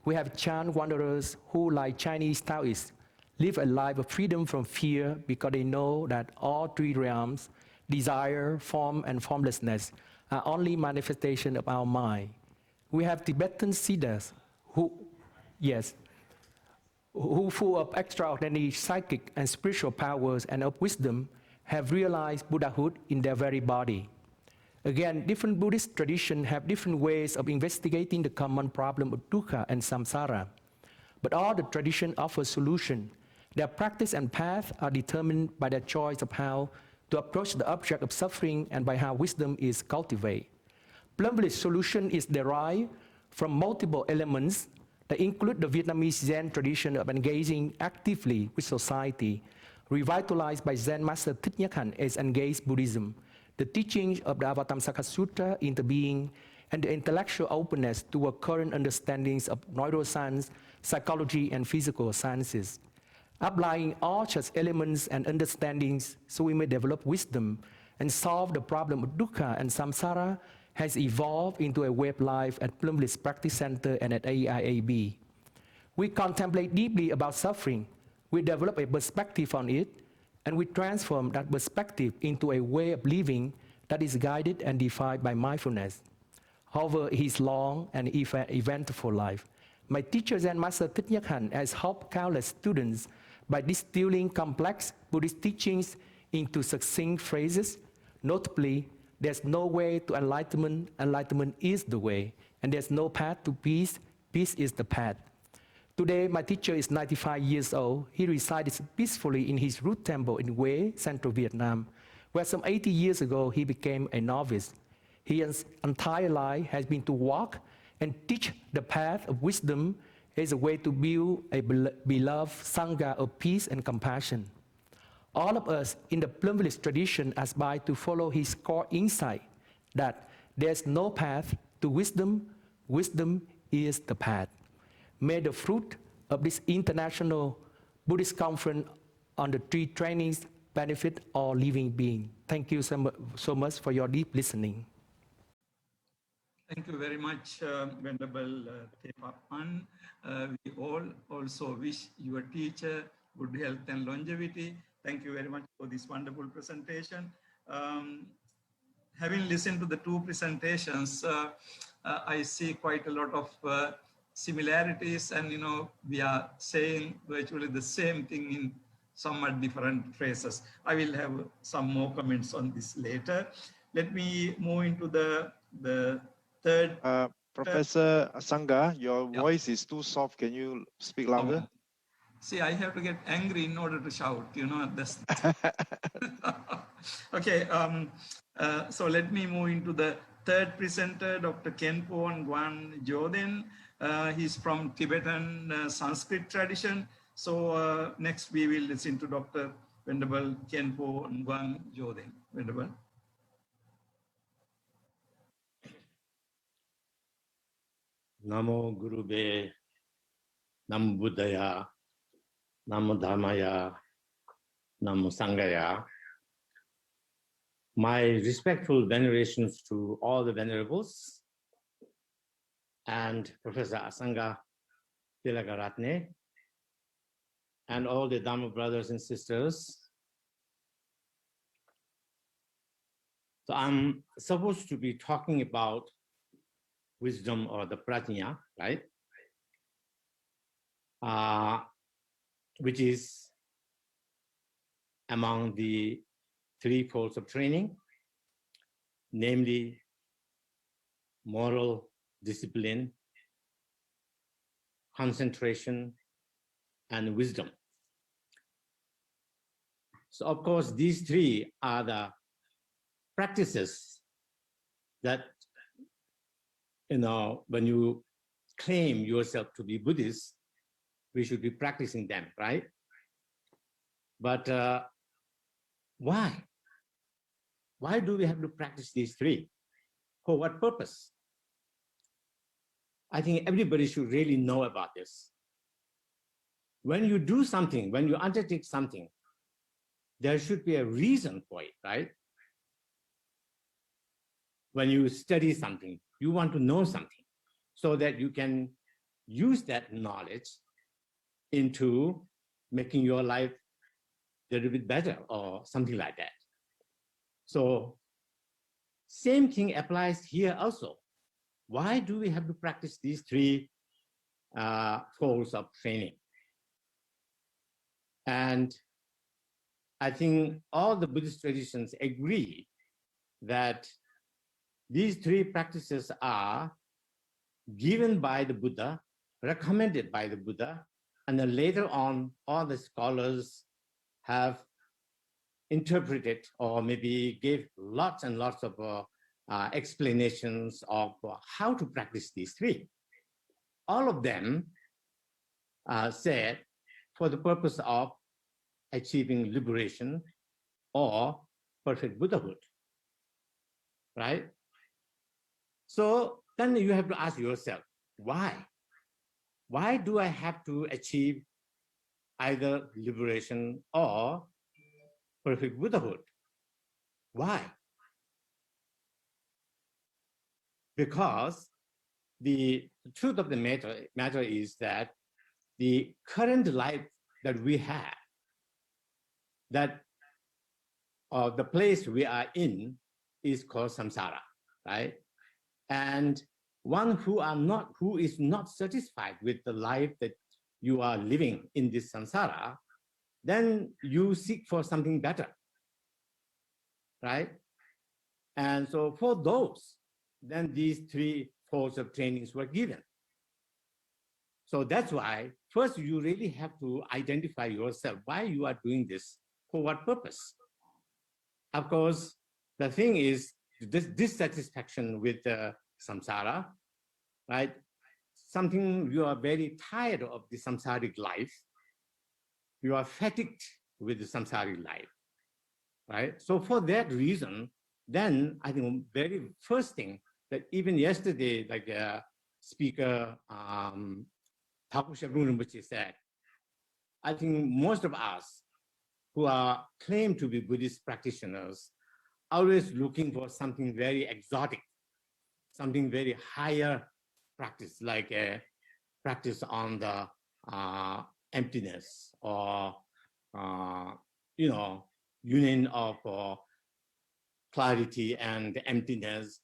We have Chan wanderers who, like Chinese Taoists, live a life of freedom from fear because they know that all three realms, desire, form, and formlessness, are only manifestation of our mind. We have Tibetan Siddhas who full of extraordinary psychic and spiritual powers and of wisdom, have realized Buddhahood in their very body. Again, different Buddhist traditions have different ways of investigating the common problem of dukkha and samsara. But all the traditions offer solution. Their practice and path are determined by their choice of how to approach the object of suffering and by how wisdom is cultivated. Plumbliss solution is derived from multiple elements that include the Vietnamese Zen tradition of engaging actively with society, revitalized by Zen Master Thich Nhat Hanh as engaged Buddhism, the teachings of the Avatamsaka Sutta into being, and the intellectual openness toward current understandings of neuroscience, psychology, and physical sciences. Applying all such elements and understandings so we may develop wisdom and solve the problem of dukkha and samsara has evolved into a way of life at Plum Bliss Practice Center and at EIAB. We contemplate deeply about suffering, we develop a perspective on it, and we transform that perspective into a way of living that is guided and defined by mindfulness. Over his long and eventful life, my teacher Zen Master Thich Nhat Hanh has helped countless students by distilling complex Buddhist teachings into succinct phrases. Notably, there's no way to enlightenment, enlightenment is the way, and there's no path to peace, peace is the path. Today, my teacher is 95 years old. He resides peacefully in his root temple in Hue, central Vietnam, where some 80 years ago he became a novice. His entire life has been to walk and teach the path of wisdom as a way to build a beloved Sangha of peace and compassion. All of us in the Plum Village tradition aspire to follow his core insight that there's no path to wisdom, wisdom is the path. May the fruit of this international Buddhist conference on the three trainings benefit all living beings. Thank you so much for your deep listening. Thank you very much, Venerable Thay Phap An. We all also wish your teacher good health and longevity. Thank you very much for this wonderful presentation. Having listened to the two presentations, I see quite a lot of similarities, and we are saying virtually the same thing in somewhat different phrases. I will have some more comments on this later. Let me move into the third. Professor Sangha, your voice is too soft. Can you speak louder? See, I have to get angry in order to shout, that's okay. So let me move into the third presenter, Dr. Khenpo Nguyen Joden. He's from Tibetan Sanskrit tradition. So next we will listen to Dr. Venerable Khenpo Nguyen Joden. Venerable. Namo Gurube, Namo Buddhaya, Namo Dhammaya, Namo Sanghaya. My respectful venerations to all the venerables and Professor Asanga Tilakaratne and all the Dhamma brothers and sisters. So I'm supposed to be talking about wisdom or the Prajna, right? Which is among the three folds of training, namely moral discipline, concentration, and wisdom. So of course, these three are the practices that, when you claim yourself to be Buddhist, we should be practicing them, right? But why? Why do we have to practice these three? For what purpose? I think everybody should really know about this. When you do something, when you undertake something, there should be a reason for it, right? When you study something, you want to know something so that you can use that knowledge into making your life a little bit better or something like that. So same thing applies here also. Why do we have to practice these three folds of training? And I think all the Buddhist traditions agree that these three practices are given by the Buddha, recommended by the Buddha, and then later on, all the scholars have interpreted or maybe gave lots and lots of explanations of how to practice these three. All of them said for the purpose of achieving liberation or perfect Buddhahood, right? So then you have to ask yourself, why? Why do I have to achieve either liberation or perfect Buddhahood? Why? Because the truth of the matter is that the current life that we have, that the place we are in is called samsara, right? And one who is not satisfied with the life that you are living in this samsara, then you seek for something better, right? And so for those, then these three folds of trainings were given. So that's why first you really have to identify yourself, why you are doing this, for what purpose. Of course, the thing is this dissatisfaction with samsara, right? Something you are very tired of the samsaric life. You are fatigued with the samsaric life, right? So for that reason, then I think very first thing that even yesterday, like speaker Thay Phap An said, I think most of us who are claimed to be Buddhist practitioners always looking for something very exotic, something very higher practice, like a practice on the emptiness or union of clarity and emptiness,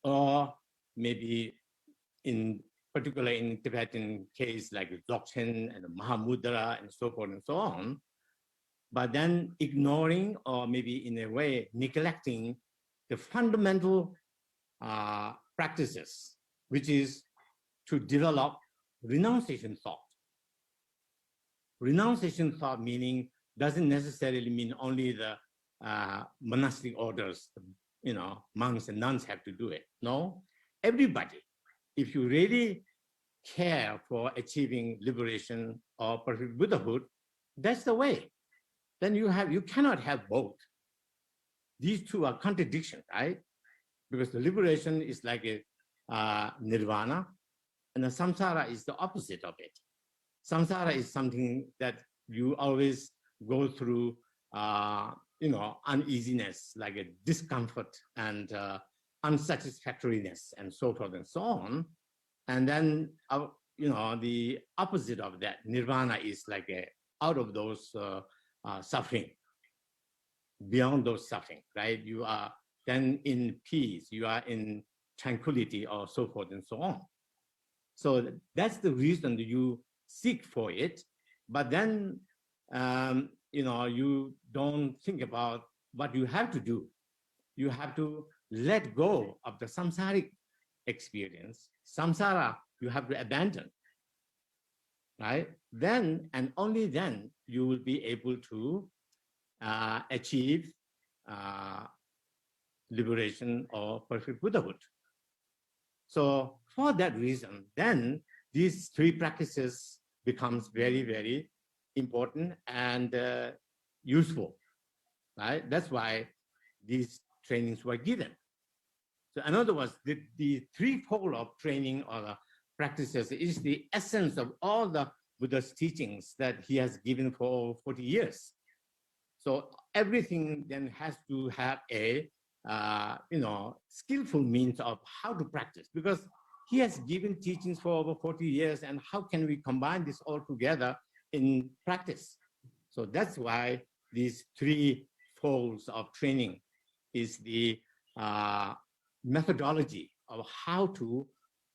or maybe in particular in Tibetan case like Dzogchen and Mahamudra and so forth and so on, but then ignoring or maybe in a way neglecting the fundamental practices, which is to develop renunciation thought. Renunciation thought meaning doesn't necessarily mean only the monastic orders, monks and nuns have to do it. No, everybody. If you really care for achieving liberation or perfect Buddhahood, that's the way. Then you cannot have both. These two are contradictions, right? Because the liberation is like a nirvana, and the samsara is the opposite of it. Samsara is something that you always go through, uneasiness, like a discomfort and unsatisfactoriness and so forth and so on. And then, the opposite of that, nirvana is like out of those suffering, beyond those suffering, right? You are then in peace, you are in tranquility or so forth and so on. So that's the reason that you seek for it, but then, you don't think about what you have to do. You have to let go of the samsaric experience. Samsara, you have to abandon, right? Then, and only then, you will be able to achieve liberation or perfect Buddhahood. So for that reason, then these three practices becomes very, very important and useful, right? That's why these trainings were given. So in other words, the threefold of training or the practices is the essence of all the Buddha's teachings that he has given for 40 years. So everything then has to have a skillful means of how to practice, because he has given teachings for over 40 years, and how can we combine this all together in practice? So that's why these three folds of training is the methodology of how to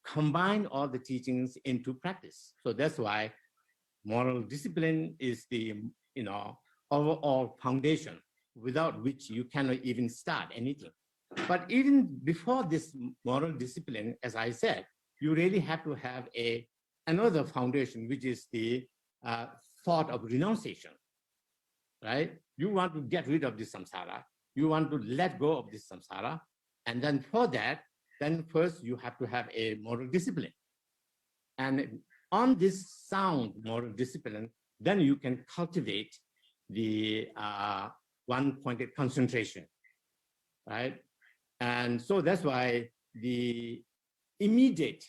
combine all the teachings into practice. So that's why moral discipline is the overall foundation, without which you cannot even start anything. But even before this moral discipline, as I said, you really have to have another foundation, which is the thought of renunciation, right? You want to get rid of this samsara. You want to let go of this samsara. And then for that, then first you have to have a moral discipline. And on this sound moral discipline, then you can cultivate the one-pointed concentration, right? And so that's why the immediate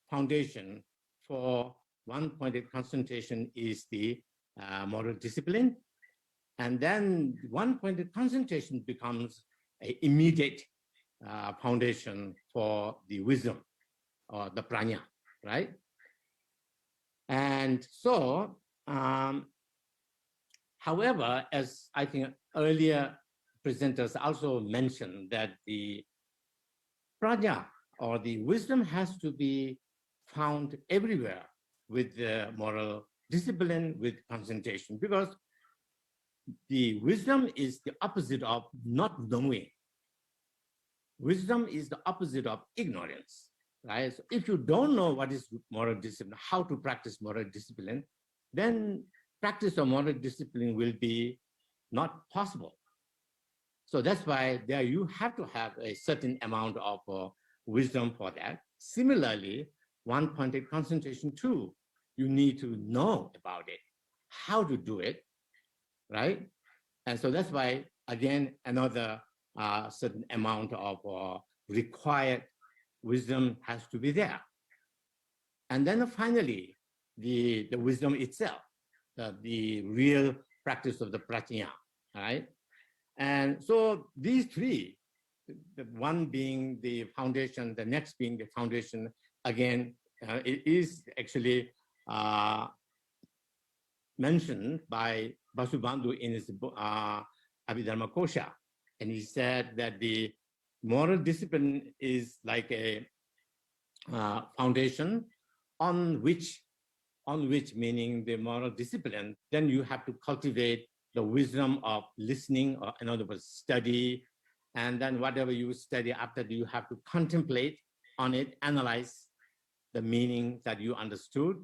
foundation for one-pointed concentration is the moral discipline. And then one-pointed concentration becomes an immediate foundation for the wisdom or the prajna, right? And so, however, as I think earlier presenters also mentioned, that the prajna or the wisdom has to be found everywhere with the moral discipline, with concentration, because the wisdom is the opposite of not knowing. Wisdom is the opposite of ignorance, right? So if you don't know what is moral discipline, how to practice moral discipline, then practice of moral discipline will be not possible. So that's why there you have to have a certain amount of wisdom for that. Similarly, one-pointed concentration too, you need to know about it, how to do it, right? And so that's why, again, another certain amount of required wisdom has to be there. And then finally, the wisdom itself, the real practice of the prajna, right? And so these three, the one being the foundation, the next being the foundation, again, it is actually mentioned by Vasubandhu in his Abhidharma Kosha. And he said that the moral discipline is like a foundation on which meaning the moral discipline, then you have to cultivate the wisdom of listening, or in other words, study. And then whatever you study after, you have to contemplate on it, analyze the meaning that you understood,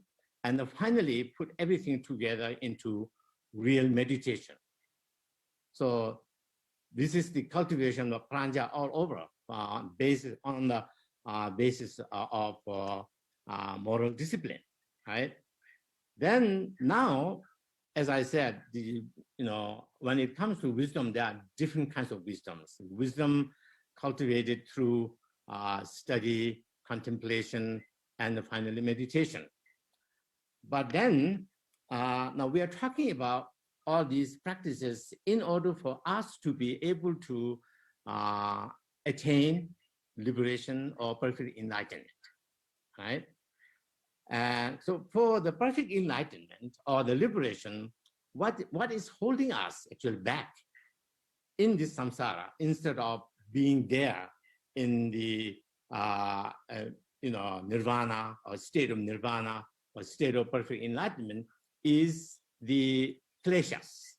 and then finally put everything together into real meditation. So this is the cultivation of prajna all over, based on the basis of moral discipline, right? Then now, as I said, when it comes to wisdom, there are different kinds of wisdoms. Wisdom cultivated through study, contemplation, and finally meditation. But then, now we are talking about all these practices in order for us to be able to attain liberation or perfect enlightenment, right? And so for the perfect enlightenment or the liberation, what is holding us actually back in this samsara, instead of being there in the nirvana or state of nirvana or state of perfect enlightenment, is the kleshas,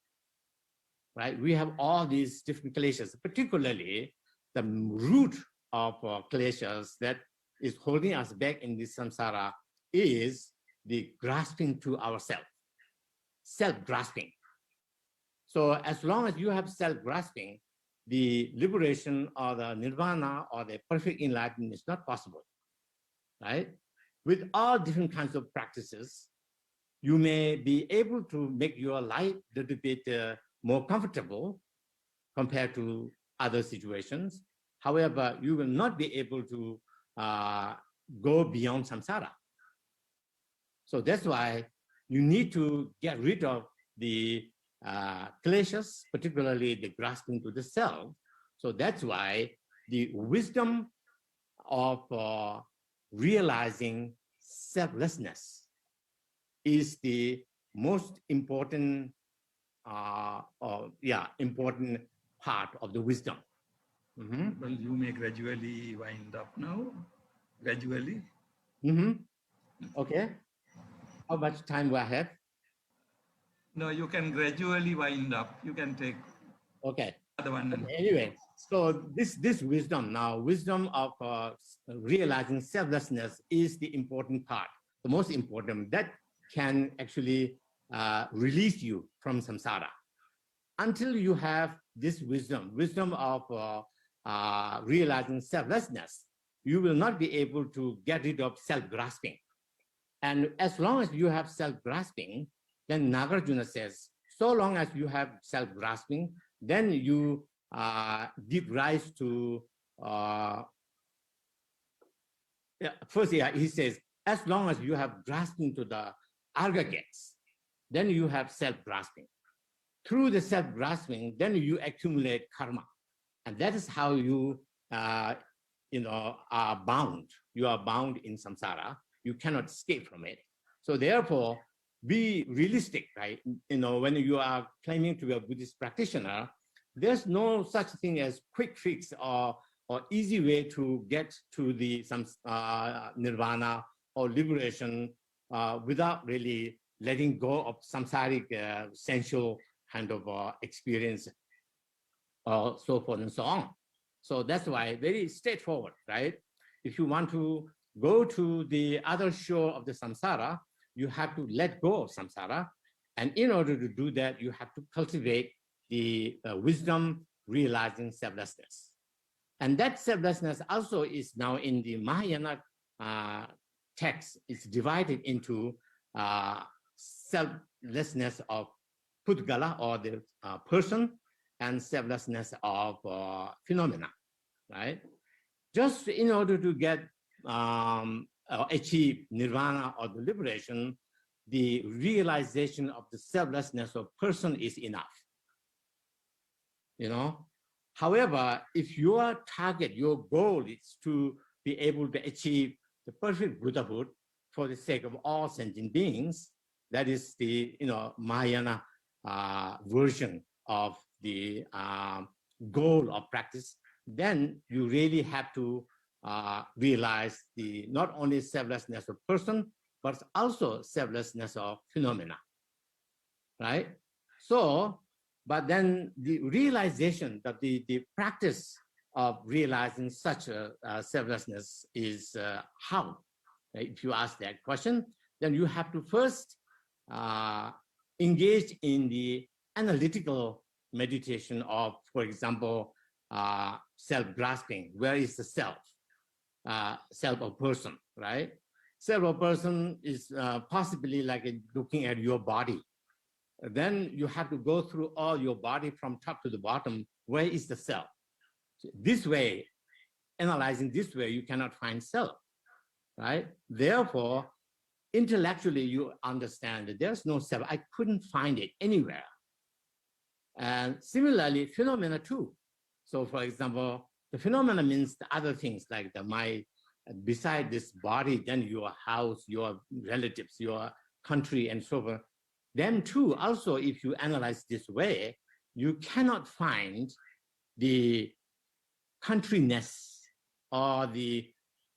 right? We have all these different kleshas, particularly the root of kleshas that is holding us back in this samsara is the grasping to ourself, self-grasping. So as long as you have self-grasping, the liberation or the nirvana or the perfect enlightenment is not possible, right? With all different kinds of practices, you may be able to make your life a little bit more comfortable compared to other situations. However, you will not be able to go beyond samsara. So that's why you need to get rid of the kleshas, particularly the grasping to the self. So that's why the wisdom of realizing selflessness is the most important, important part of the wisdom. Mm-hmm. Well, you may gradually wind up now, gradually. Mm-hmm. Okay. How much time do I have? No, you can gradually wind up. You can take other one. Okay. Anyway, so this wisdom now, wisdom of realizing selflessness is the important part, the most important, that can actually release you from samsara. Until you have this wisdom of realizing selflessness, you will not be able to get rid of self-grasping. And as long as you have self-grasping, then Nagarjuna says, so long as you have self-grasping, then you give rise to, first he says, as long as you have grasping to the aggregates, then you have self-grasping. Through the self-grasping, then you accumulate karma. And that is how you, are bound. You are bound in samsara. You cannot escape from it. So therefore, be realistic, right? When you are claiming to be a Buddhist practitioner, there's no such thing as quick fix or easy way to get to the nirvana or liberation without really letting go of samsaric sensual kind of experience, so forth and so on. So that's why very straightforward, right? If you want to go to the other shore of the samsara, you have to let go of samsara. And in order to do that, you have to cultivate the wisdom realizing selflessness. And that selflessness also is now in the Mahayana text. It's divided into selflessness of Pudgala, or the person, and selflessness of phenomena, right? Just in order to get achieve nirvana or the liberation, the realization of the selflessness of person is enough. However, if your target, your goal is to be able to achieve the perfect Buddhahood for the sake of all sentient beings, that is the Mahayana version of the goal of practice, then you really have to realize the not only selflessness of person, but also selflessness of phenomena, right? So, but then the realization that the practice of realizing such a selflessness is how? If you ask that question, then you have to first engage in the analytical meditation of, for example, self-grasping. Where is the self? Self of person, right? Self of person is possibly like looking at your body. Then you have to go through all your body from top to the bottom. Where is the self? So this way, analyzing this way, you cannot find self, right? Therefore, intellectually, you understand that there's no self. I couldn't find it anywhere. And similarly, phenomena too. So for example, the phenomena means the other things like beside this body, then your house, your relatives, your country, and so forth. Them too, also, if you analyze this way, you cannot find the countryness or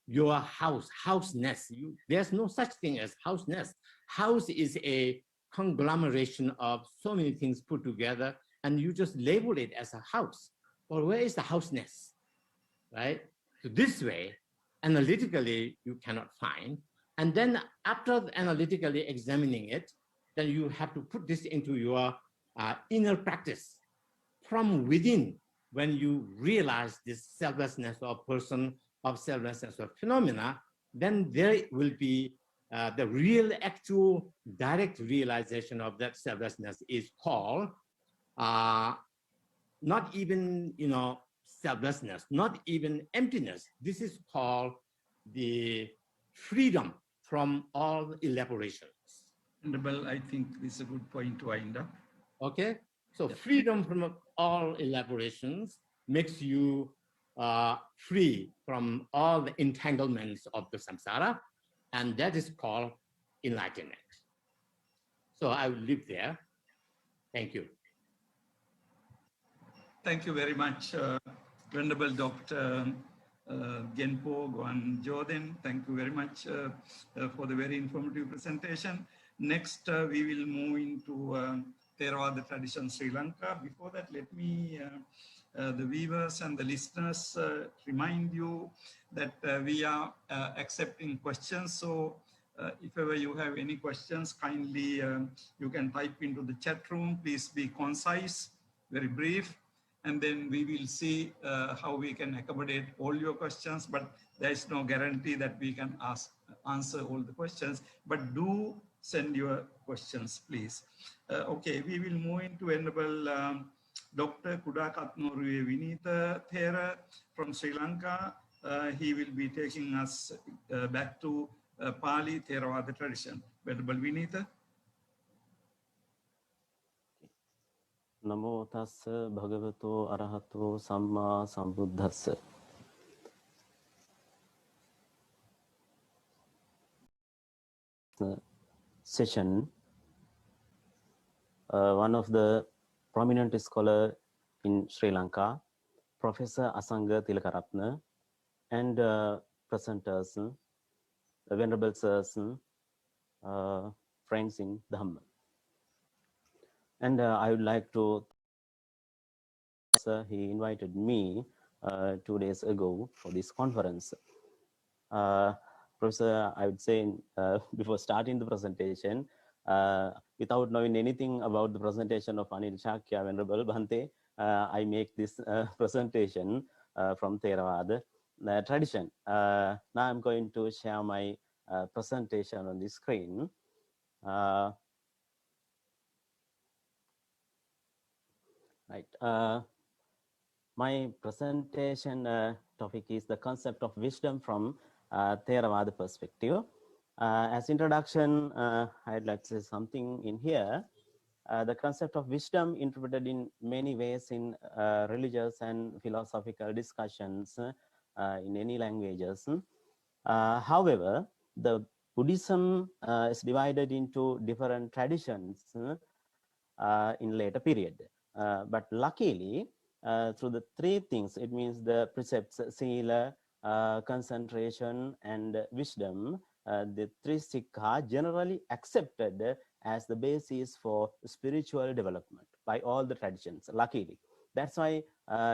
your houseness. There's no such thing as houseness. House is a conglomeration of so many things put together, and you just label it as a house. Well, where is the houseness, right? So this way, analytically, you cannot find. And then after analytically examining it, then you have to put this into your inner practice from within. When you realize this selflessness of person, of selflessness of phenomena, then there will be the real, actual, direct realization of that selflessness is called not even, selflessness, not even emptiness. This is called the freedom from all elaborations. Honorable, I think this is a good point to wind up. Okay, so freedom from all elaborations makes you free from all the entanglements of the samsara, and that is called enlightenment. So I will leave there. Thank you. Thank you very much, Venerable Dr. Genpo Guan Joden. Thank you very much for the very informative presentation. Next, we will move into Theravada tradition Sri Lanka. Before that, let me, the viewers and the listeners, remind you that we are accepting questions. So if ever you have any questions, kindly you can type into the chat room. Please be concise, very brief, and then we will see how we can accommodate all your questions. But there is no guarantee that we can answer all the questions. But do send your questions, please. Okay, we will move into Venerable Dr. Kudakatnoruwe Vinita Thera from Sri Lanka. He will be taking us back to Pali Theravada tradition. Venerable Vinita. Namo tassa bhagavato arahato samma sambuddhassa. Session, one of the prominent scholar in Sri Lanka, Professor Asanga Tilakaratne, and presenters, Venerable Sirs, friends in Dhamma. And I would like to, he invited me 2 days ago for this conference. Professor, I would say before starting the presentation, without knowing anything about the presentation of Anil Shakya, Venerable Bhante, I make this presentation from Theravada tradition. Now I'm going to share my presentation on the screen. Right. My presentation topic is the concept of wisdom from Theravada perspective. As introduction, I'd like to say something in here. The concept of wisdom interpreted in many ways in religious and philosophical discussions in any languages. However, the Buddhism is divided into different traditions in later period. But luckily, through the three things, it means the precepts, sila, concentration, and wisdom, the Trishiksha generally accepted as the basis for spiritual development by all the traditions, luckily. That's why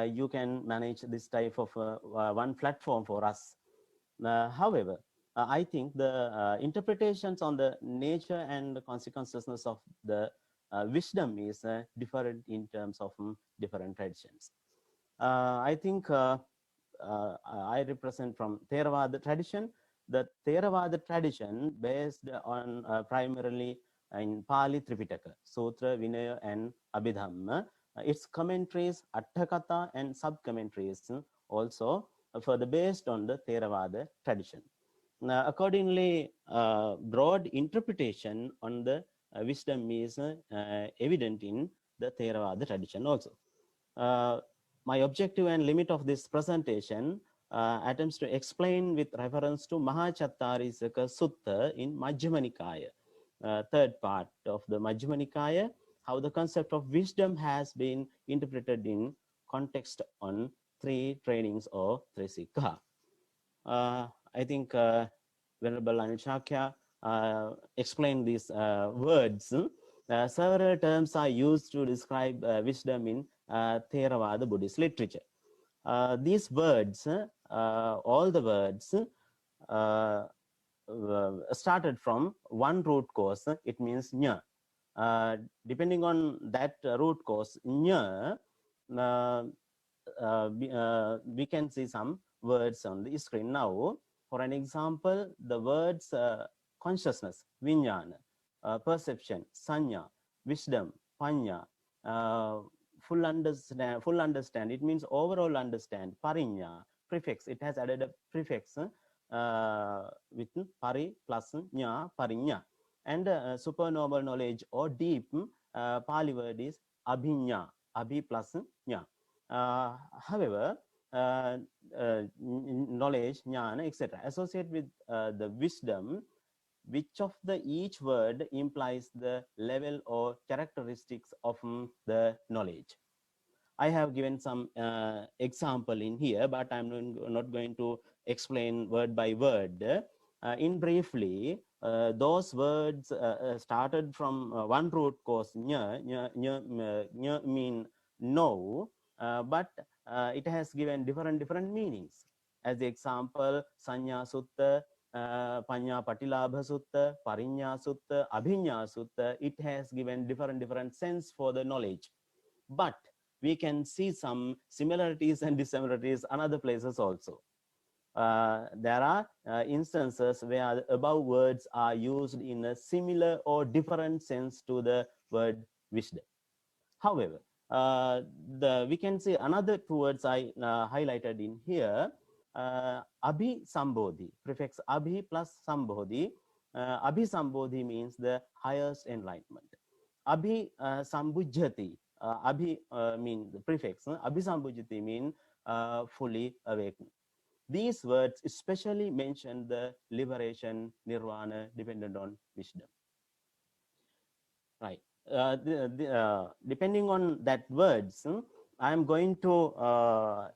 you can manage this type of one platform for us. However, I think the interpretations on the nature and the consequences of the wisdom is different in terms of different traditions. I think I represent from Theravada tradition. The Theravada tradition based on primarily in Pali Tripitaka, Sutra, Vinaya, and Abhidhamma. Its commentaries, Atthakatha, and sub-commentaries also further based on the Theravada tradition. Accordingly, broad interpretation on the wisdom is evident in the Theravada tradition also. My objective and limit of this presentation attempts to explain with reference to Mahachattārisaka Sutta in Majjhima Nikāya, third part of the Majjhima Nikāya, how the concept of wisdom has been interpreted in context on three trainings or Trishiksha. I think Venerable Anil Shakya explained these words. Several terms are used to describe wisdom in Theravada Buddhist literature. These words, all the words started from one root cause, it means nya. Depending on that root cause, nya, we can see some words on the screen now. For an example, the words consciousness, vijnana, perception, sanya, wisdom, panya, full understand, it means overall understand, parinya, prefix, it has added a prefix with pari plus nya, parinya. And supernormal knowledge or deep, Pali word is abhinya, abhi plus nya. However, knowledge, jnana, etc. associate with the wisdom, which of the each word implies the level or characteristics of the knowledge. I have given some example in here, but I'm not going to explain word by word. In briefly, those words started from one root cause, nya mean no, but it has given different meanings. As the example, Sanya Sutta, Panya Patilabha Sutta, Parinya Sutta, Abhinya Sutta, it has given different sense for the knowledge. But we can see some similarities and dissimilarities in other places also. there are instances where the above words are used in a similar or different sense to the word wisdom. However, we can see another two words I highlighted in here. Abhi Sambodhi, prefix Abhi plus Sambodhi. Abhi Sambodhi means the highest enlightenment. Abhi Sambujjati, Abhi means the prefix. Abhi Sambujjati means fully awakened. These words especially mention the liberation, nirvana, dependent on wisdom. Right. Depending on that words, I am going to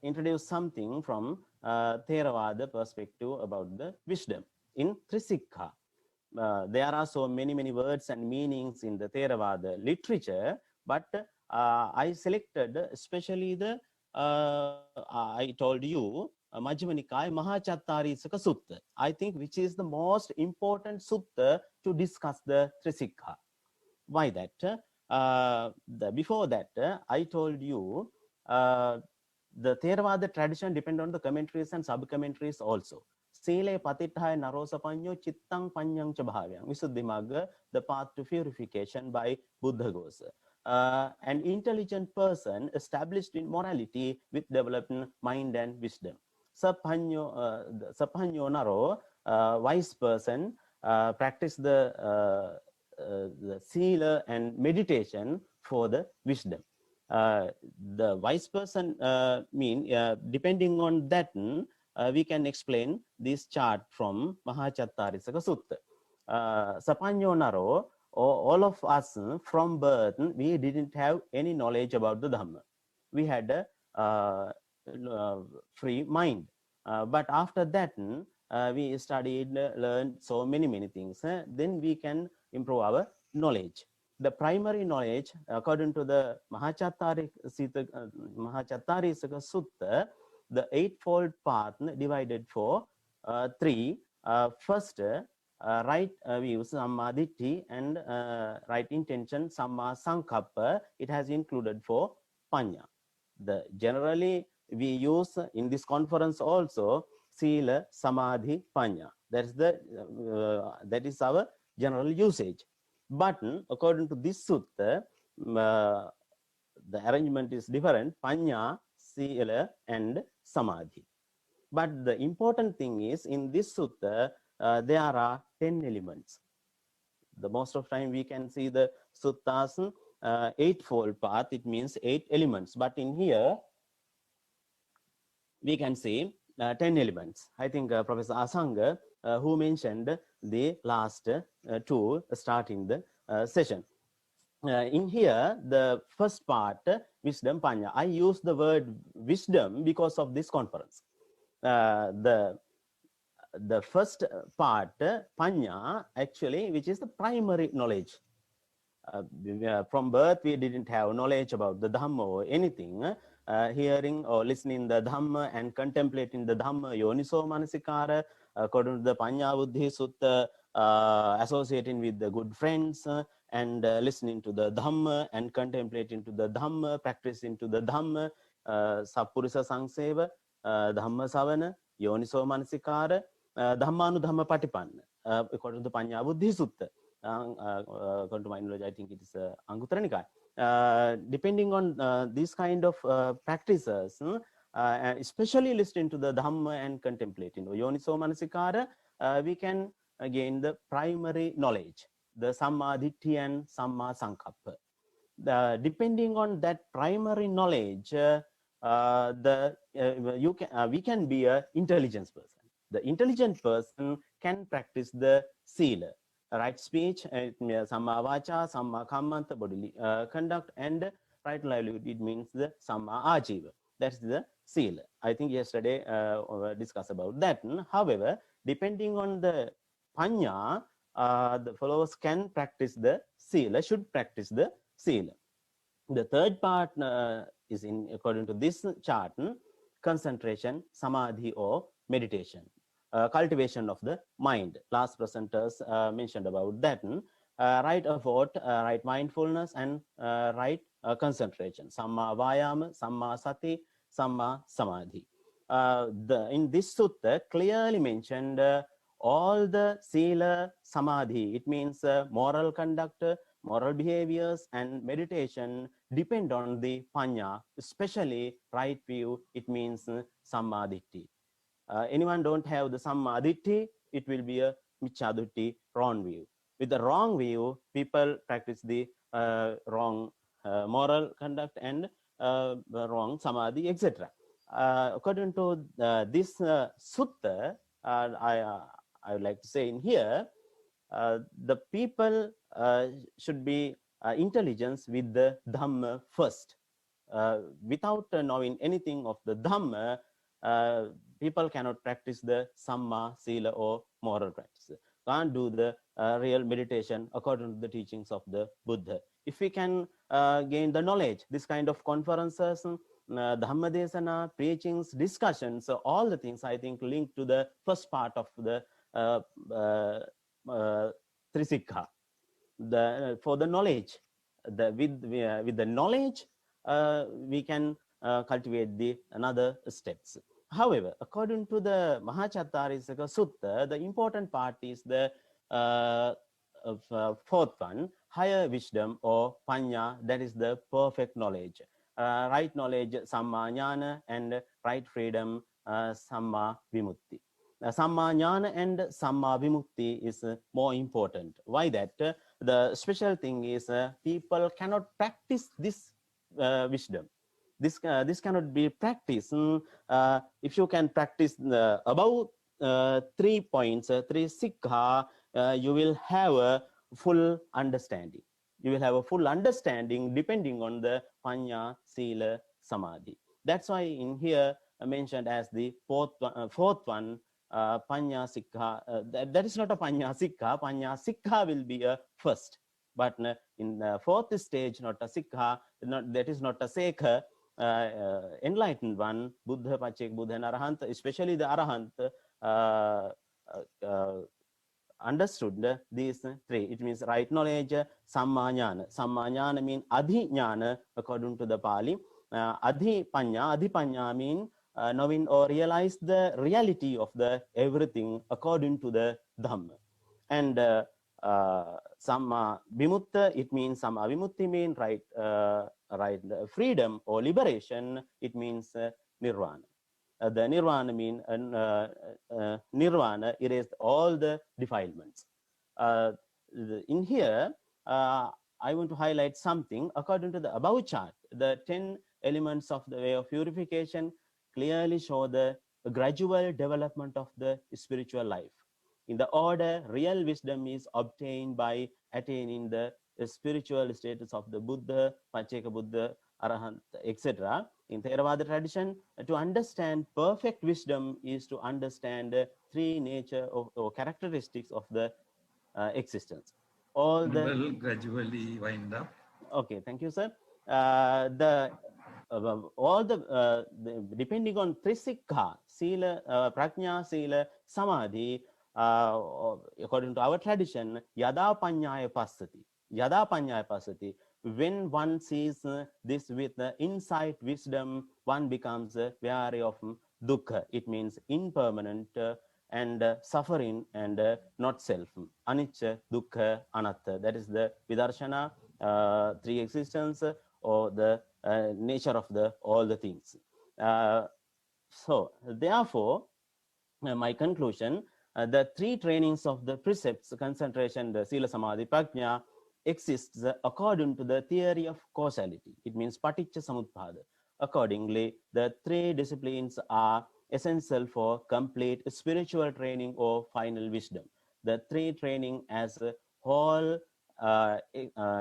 introduce something from Theravada perspective about the wisdom in Trishiksha. There are so many words and meanings in the Theravada literature, but I selected especially the I told you Majjhima Nikaya Mahachattarīsaka Sutta, I think, which is the most important sutta to discuss the Trishiksha. Why that? Before that, I told you the Theravada tradition depend on the commentaries and sub-commentaries also. Sile patithaya narosapanyo chittang panyang cha bhavyang. Visuddhimagga, the path to purification by Buddha goes. An intelligent person established in morality with developed mind and wisdom. Sapanyo naro, wise person, practice the sila and meditation for the wisdom. The wise person depending on that, we can explain this chart from Mahachattarīsaka Sutta. Sapanyo naro, all of us from birth, we didn't have any knowledge about the Dhamma. We had a free mind. But after that, we studied, learned so many things. Then we can improve our knowledge. The primary knowledge, according to the Mahachattarīsaka Sutta, the eightfold path divided for three. First, right view, samma ditti, and right intention, samma sankappa, it has included for panya. Generally, we use in this conference also sila, samadhi, panya. That is our general usage. But according to this sutta, the arrangement is different: panya, sila, and samadhi. But the important thing is, in this sutta, there are 10 elements. The most of time we can see the suttas eightfold path, it means 8 elements. But in here, we can see 10 elements. I think Professor Asanga, who mentioned the last two starting the session. In here, the first part, wisdom, panya. I use the word wisdom because of this conference. The first part, panya, actually, which is the primary knowledge. From birth, we didn't have knowledge about the Dhamma or anything. Hearing or listening the Dhamma and contemplating the Dhamma, yoniso manasikara, according to the Panya Buddhi Sutta, associating with the good friends, and listening to the Dhamma and contemplating to the Dhamma, practicing to the Dhamma, Sappurisa Sangseva, Dhamma Savana, yoniso manasikara, Dhammanu Dhamma Patipanna, according to the Panya Buddhi Sutta. According to my knowledge, I think it is Anguttara Nikaya. Depending on these kind of practices, especially listening to the Dhamma and contemplating yoniso manasikara, we can gain the primary knowledge, the samma ditti and samma sankappa. Depending on that primary knowledge, we can be an intelligent person. The intelligent person can practice the sila, right speech, samma vacha, samma kammanta, bodily conduct, and right livelihood. It means the samma ajiva. That's the sila. I think yesterday discussed about that. However, depending on the panya, the followers can practice the sila, should practice the sila. The third part is according to this chart, concentration, samadhi, or meditation. Cultivation of the mind. Last presenters mentioned about that. Right effort, right mindfulness, and right concentration. Samma vayama, samma sati, samma samadhi. in this sutta clearly mentioned all the sila samadhi. It means moral conduct, moral behaviors, and meditation depend on the panya, especially right view. It means sammaditthi. Anyone don't have the sammaditthi, it will be a michadutthi, wrong view. With the wrong view, people practice the wrong moral conduct and wrong samadhi, etc. According to this sutta, I would like to say in here, the people should be intelligence with the Dhamma first. Without knowing anything of the Dhamma, people cannot practice the Samma, Sila, or moral practice. Can't do the real meditation according to the teachings of the Buddha. If we can gain the knowledge, this kind of conferences, Dhamma Desana, preachings, discussions, so all the things I think linked to the first part of the Trishiksha. For the knowledge, with the knowledge, we can cultivate the another steps. However, according to the Mahachattarisaka Sutta, the important part is the fourth one, higher wisdom or panya, that is the perfect knowledge. Right knowledge, samma jnana, and right freedom, samma vimutti. Samma jnana and samma vimutti is more important. Why that? The special thing is people cannot practice this wisdom. This cannot be practiced. If you can practice above 3 points, Trishiksha, you will have a full understanding. You will have a full understanding depending on the panya, sila, samadhi. That's why in here mentioned as the fourth one, panya sikha. That is not a panya sikha. Panya sikha will be a first. But in the fourth stage, not a sikha, that is not a sekha. Enlightened one, Buddha, Pachek, Buddha, and Arahant, especially the Arahant, understood these three. It means right knowledge, samma jnana. Samma jnana means adhi jnana according to the Pali. Adhi panya means knowing or realize the reality of the everything according to the Dhamma. And samma vimutta, it means samma vimutti means right freedom or liberation. It means nirvana. The nirvana means nirvana erased all the defilements. In here, I want to highlight something. According to the above chart, the 10 elements of the way of purification clearly show the gradual development of the spiritual life. In the order, real wisdom is obtained by attaining the spiritual status of the Buddha, Pacheka Buddha, Arahant, etc. In Theravada tradition, to understand perfect wisdom is to understand three nature or characteristics of the existence. All the will gradually wind up. Okay, thank you, sir. Depending on Trishiksha, Sila, Prajna, Sila, Samadhi, according to our tradition, Yada Panyaya Pasati. Yada Panyaya Pasati. When one sees this with insight, wisdom, one becomes wary of dukkha. It means impermanent and suffering and not self. Anicca, dukkha, anatta. That is the vidarshana, three existence, or the nature of all the things. So therefore, my conclusion, the three trainings of the precepts, concentration, the sila, samadhi, prajna, exists according to the theory of causality. It means paticca samutpada. Accordingly, the three disciplines are essential for complete spiritual training or final wisdom. The three training as a whole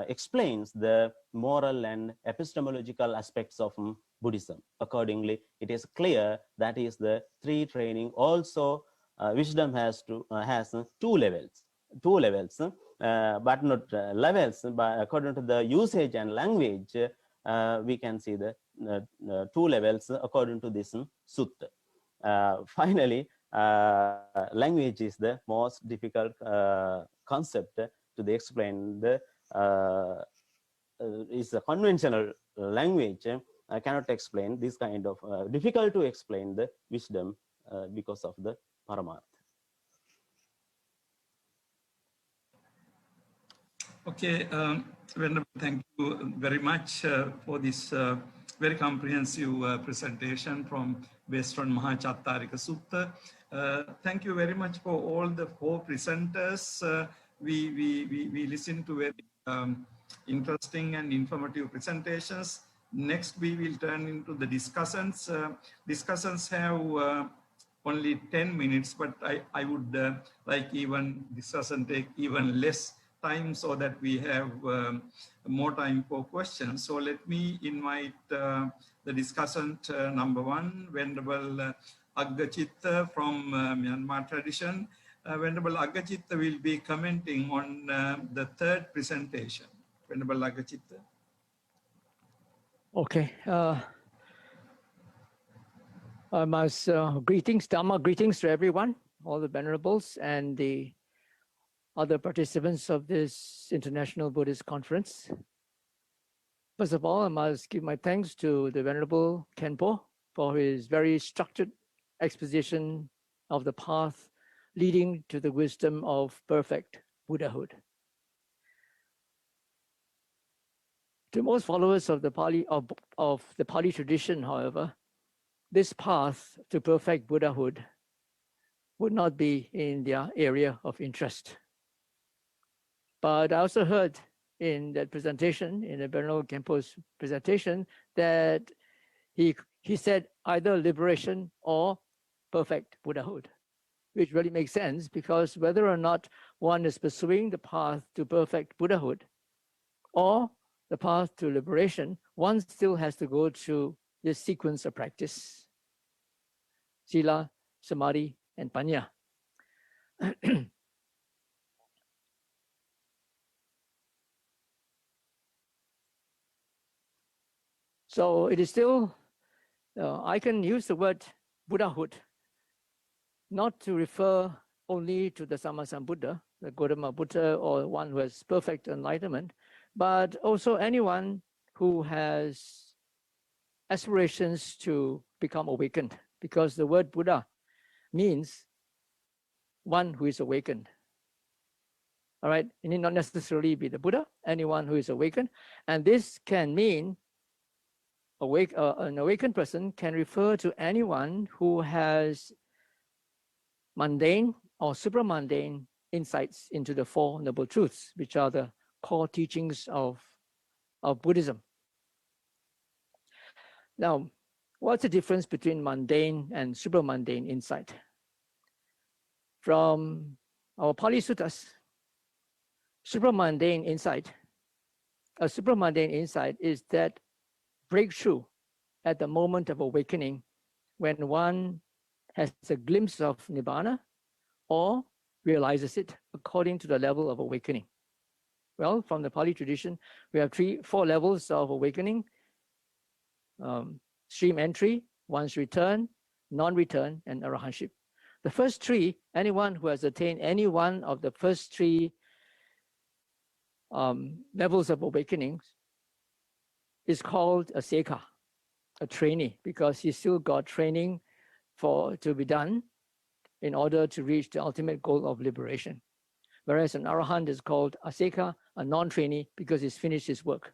explains the moral and epistemological aspects of Buddhism. Accordingly, it is clear that is the three training. Also, wisdom has two levels, but not levels. But according to the usage and language, we can see the two levels according to this sutta. Finally, language is the most difficult concept to explain. Is a conventional language. I cannot explain this kind of difficult to explain the wisdom because of the Paramartha. Okay, Venerable, thank you very much for this very comprehensive presentation based on Mahachattarika Sutta. Thank you very much for all the 4 presenters. We listened to very interesting and informative presentations. Next, we will turn into the discussions. Discussions have only 10 minutes, but I would like even discussion take even less time so that we have more time for questions. So let me invite the discussant number 1, Venerable Aggachitta from Myanmar tradition. Venerable Aggachitta will be commenting on the 3rd presentation. Venerable Aggachitta. Okay. Greetings, Dhamma greetings to everyone, all the venerables and the other participants of this International Buddhist Conference. First of all, I must give my thanks to the Venerable Khenpo for his very structured exposition of the path leading to the wisdom of perfect Buddhahood. To most followers of the Pali tradition, however, this path to perfect Buddhahood would not be in their area of interest. But I also heard in that presentation, in the Venerable Khenpo's presentation, that he said either liberation or perfect Buddhahood, which really makes sense because whether or not one is pursuing the path to perfect Buddhahood or the path to liberation, one still has to go through this sequence of practice: Sila, Samadhi, and Panya. So it is still, I can use the word Buddhahood not to refer only to the Sammasambuddha, the Gautama Buddha, or one who has perfect enlightenment, but also anyone who has aspirations to become awakened, because the word Buddha means one who is awakened. All right, it need not necessarily be the Buddha, anyone who is awakened, and this can mean an awakened person can refer to anyone who has mundane or supramundane insights into the 4 Noble Truths, which are the core teachings of Buddhism. Now, what's the difference between mundane and supramundane insight? From our Pali Suttas, supramundane insight, a supramundane insight is that breakthrough at the moment of awakening when one has a glimpse of Nibbana or realizes it according to the level of awakening. Well, from the Pali tradition, we have 4 levels of awakening: stream entry, one's return, non-return, and arahantship. The first 3, anyone who has attained any one of the first 3 levels of awakenings is called a Sekha, a trainee, because he still got training to be done in order to reach the ultimate goal of liberation. Whereas an Arahant is called a Sekha, a non-trainee, because he's finished his work.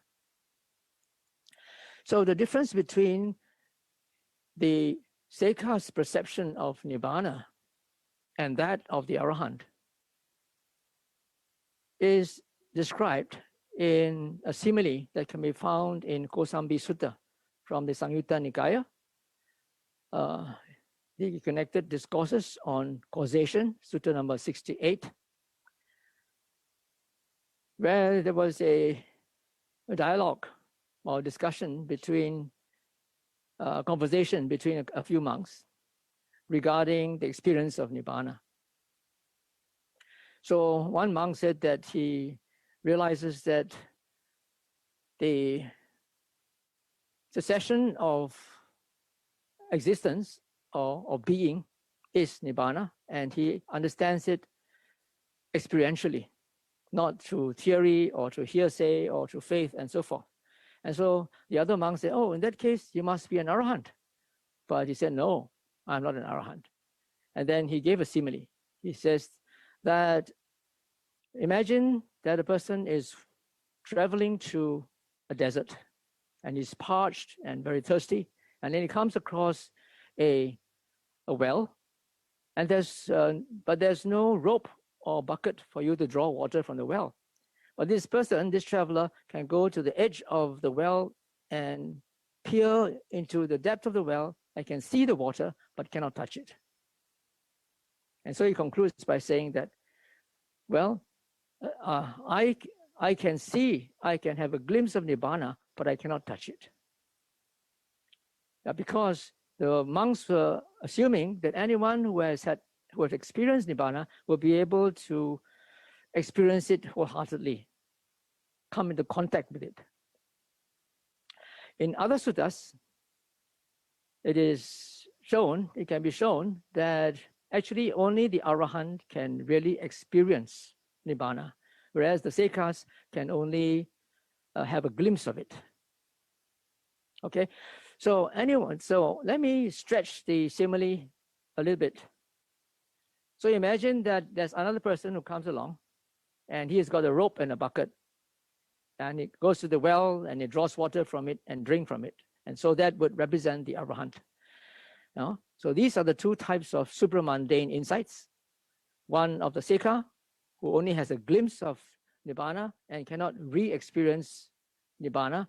So the difference between the Sekha's perception of Nibbana and that of the Arahant is described in a simile that can be found in Kosambi Sutta from the Samyutta Nikaya, the connected discourses on causation, Sutta number 68, where there was a dialogue or discussion between, conversation between a few monks regarding the experience of Nibbana. So one monk said that he realizes that the cessation of existence or being is Nibbana, and he understands it experientially, not through theory or through hearsay or through faith and so forth. And so the other monk said, oh, in that case, you must be an arahant. But he said, no, I'm not an arahant. And then he gave a simile. He says that imagine that a person is traveling to a desert and he's parched and very thirsty. And then he comes across a well, and but there's no rope or bucket for you to draw water from the well. But this person, this traveler, can go to the edge of the well and peer into the depth of the well. I can see the water, but cannot touch it. And so he concludes by saying that, well, I can see, I can have a glimpse of Nibbana, but I cannot touch it. Because the monks were assuming that anyone who has experienced Nibbana will be able to experience it wholeheartedly, come into contact with it. In other suttas, it can be shown that actually only the arahant can really experience Nibbana, whereas the sekkhas can only have a glimpse of it. Okay, so let me stretch the simile a little bit. So imagine that there's another person who comes along and he has got a rope and a bucket, and he goes to the well and he draws water from it and drink from it. And so that would represent the arahant. Now, so these are the two types of supramundane insights. One of the sekkha, who only has a glimpse of Nibbana and cannot re-experience Nibbana,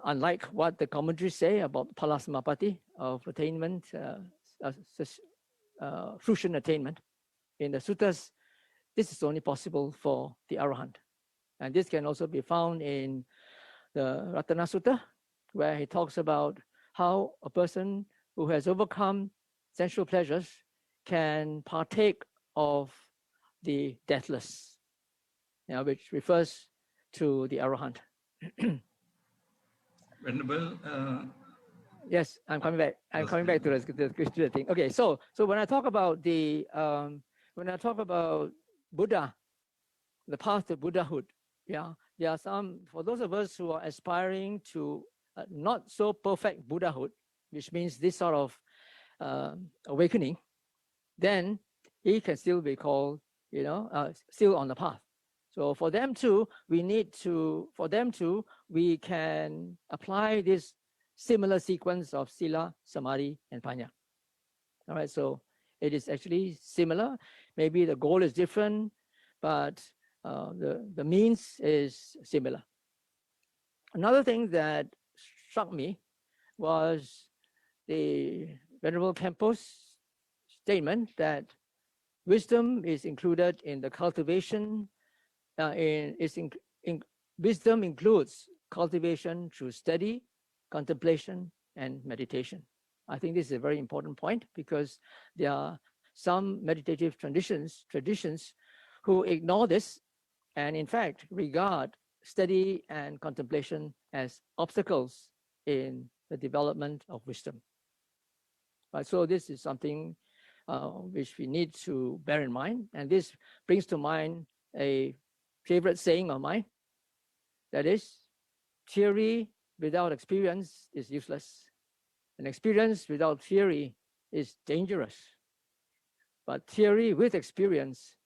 unlike what the commentaries say about palasamapati, of attainment, fruition attainment. In the suttas, this is only possible for the arahant. And this can also be found in the Ratana Sutta, where he talks about how a person who has overcome sensual pleasures can partake of the deathless, which refers to the arahant. Venerable. Yes, I'm coming back. I'm coming back to the thing. Okay, so when I talk about Buddha, the path to Buddhahood, there are some, for those of us who are aspiring to not so perfect Buddhahood, which means this sort of awakening, then he can still be called, still on the path. So for them too, we can apply this similar sequence of sila, samadhi, and panya. All right, so it is actually similar. Maybe the goal is different, but the means is similar. Another thing that struck me was the Venerable Khenpo's statement that wisdom is included in the cultivation. Wisdom includes cultivation through study, contemplation, and meditation. I think this is a very important point because there are some meditative traditions who ignore this and in fact regard study and contemplation as obstacles in the development of wisdom. So this is something which we need to bear in mind, and this brings to mind a favorite saying of mine, that is, theory without experience is useless, and experience without theory is dangerous, but theory with experience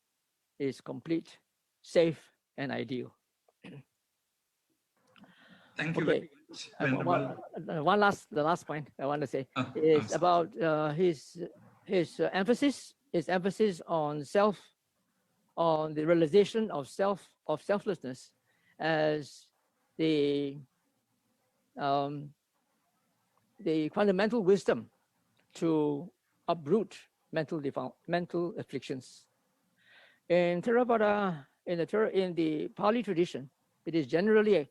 is complete, safe, and ideal. Thank you okay. very much. The last point I want to say is about his emphasis on the realization of selflessness as the fundamental wisdom to uproot mental afflictions. In Theravada, in the Pali tradition, it is generally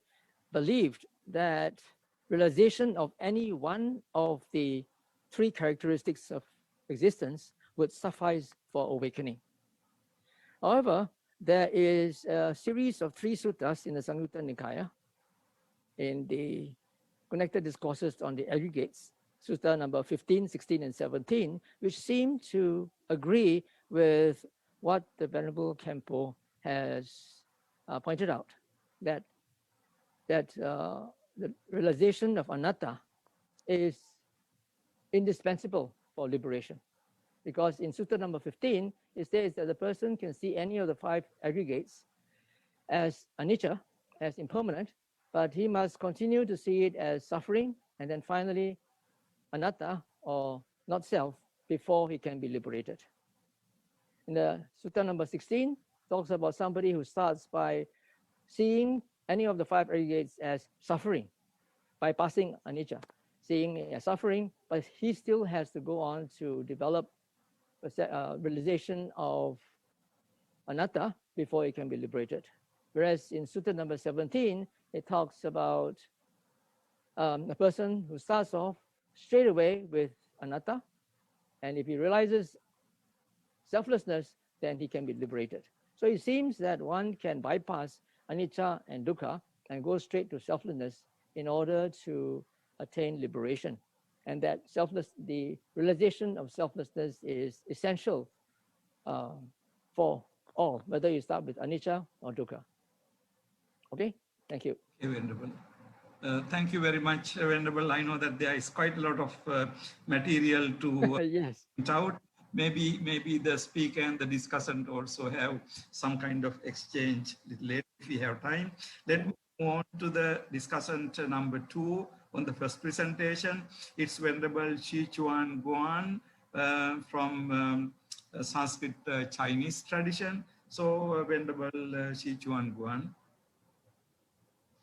believed that realization of any one of the three characteristics of existence would suffice for awakening. However, there is a series of 3 suttas in the Samyutta Nikaya, in the Connected Discourses on the Aggregates, Sutta number 15, 16, and 17, which seem to agree with what the Venerable Khenpo has pointed out, that that the realization of anatta is indispensable for liberation. Because in Sutta number 15, it says that the person can see any of the 5 aggregates as anicca, as impermanent, but he must continue to see it as suffering, and then finally anatta, or not self, before he can be liberated. In the Sutta number 16, talks about somebody who starts by seeing any of the 5 aggregates as suffering, bypassing anicca, seeing it as suffering, but he still has to go on to develop realization of anatta before he can be liberated. Whereas in Sutta number 17, it talks about a person who starts off straight away with anatta, and if he realizes selflessness, then he can be liberated. So it seems that one can bypass anicca and dukkha and go straight to selflessness in order to attain liberation, and that the realization of selflessness is essential for all, whether you start with anicca or dukkha. Okay, thank you. Okay, Venerable. Thank you very much, Venerable. I know that there is quite a lot of material to yes. point out. Maybe the speaker and the discussant also have some kind of exchange a little later if we have time. Let me move on to the discussant number 2 on the first presentation. It's Venerable Shi Chuan Guan from Sanskrit Chinese tradition. So Venerable Shi Chuan Guan.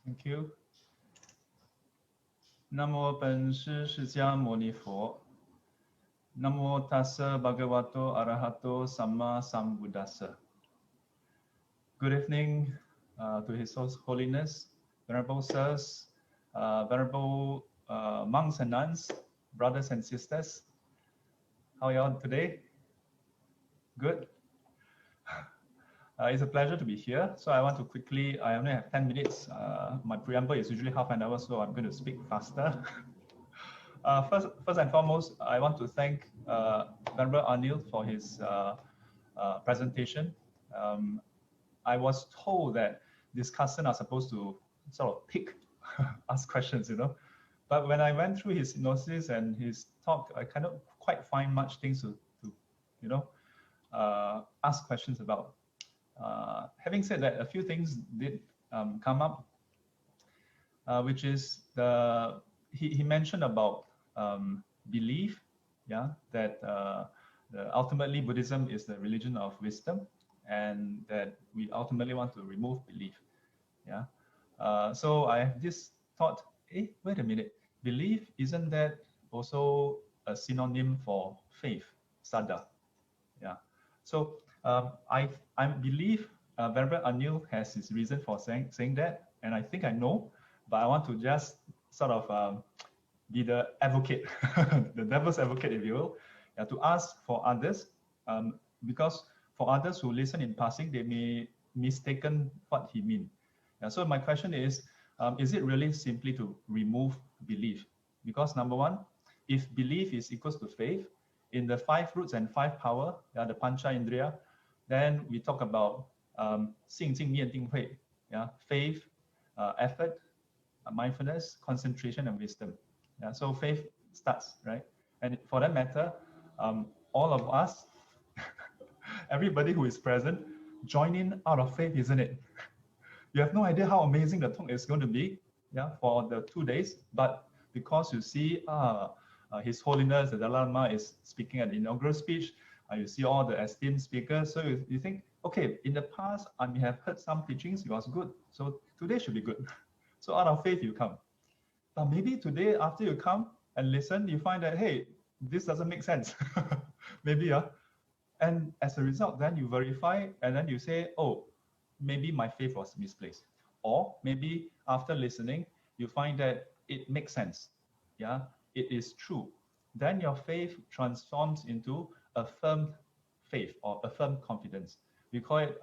Thank you. Namo 本师释迦牟尼佛。Namo tassa bhagavato arahato samma sambuddhassa. Good evening to His Holiness, Venerable Sirs, Venerable monks and nuns, brothers and sisters. How are you all today? Good. It's a pleasure to be here. So I want to quickly, I only have 10 minutes. My preamble is usually half an hour, so I'm going to speak faster. First and foremost, I want to thank Venerable Anil for his presentation. I was told that discussants are supposed to sort of pick, ask questions, you know. But when I went through his synopsis and his talk, I kind of quite find much things to you know, ask questions about. Having said that, a few things did come up, which is he mentioned about belief, yeah, that ultimately Buddhism is the religion of wisdom, and that we ultimately want to remove belief, yeah. So I have this thought, wait a minute, belief, isn't that also a synonym for faith, saddha, yeah. So I believe Venerable Anil has his reason for saying that, and I think I know, but I want to just sort of be the advocate, the devil's advocate, if you will, to ask for others, because for others who listen in passing, they may mistaken what he means. Yeah, so my question is it really simply to remove belief? Because number one, if belief is equals to faith, in the 5 roots and 5 power, the pancha indriya, then we talk about 信静念定慧, yeah, faith, effort, mindfulness, concentration, and wisdom. Yeah, so faith starts, right? And for that matter, all of us, everybody who is present, join in out of faith, isn't it? You have no idea how amazing the talk is going to be, yeah, for the 2 days. But because you see, His Holiness the Dalai Lama is speaking at the inaugural speech, you see all the esteemed speakers, so you think, okay, in the past I may have heard some teachings, it was good, so today should be good. So out of faith you come. But maybe today after you come and listen, you find that, hey, this doesn't make sense. Maybe, yeah. And as a result, then you verify and then you say, oh, maybe my faith was misplaced. Or maybe after listening, you find that it makes sense. Yeah, it is true. Then your faith transforms into a firm faith or a firm confidence. We call it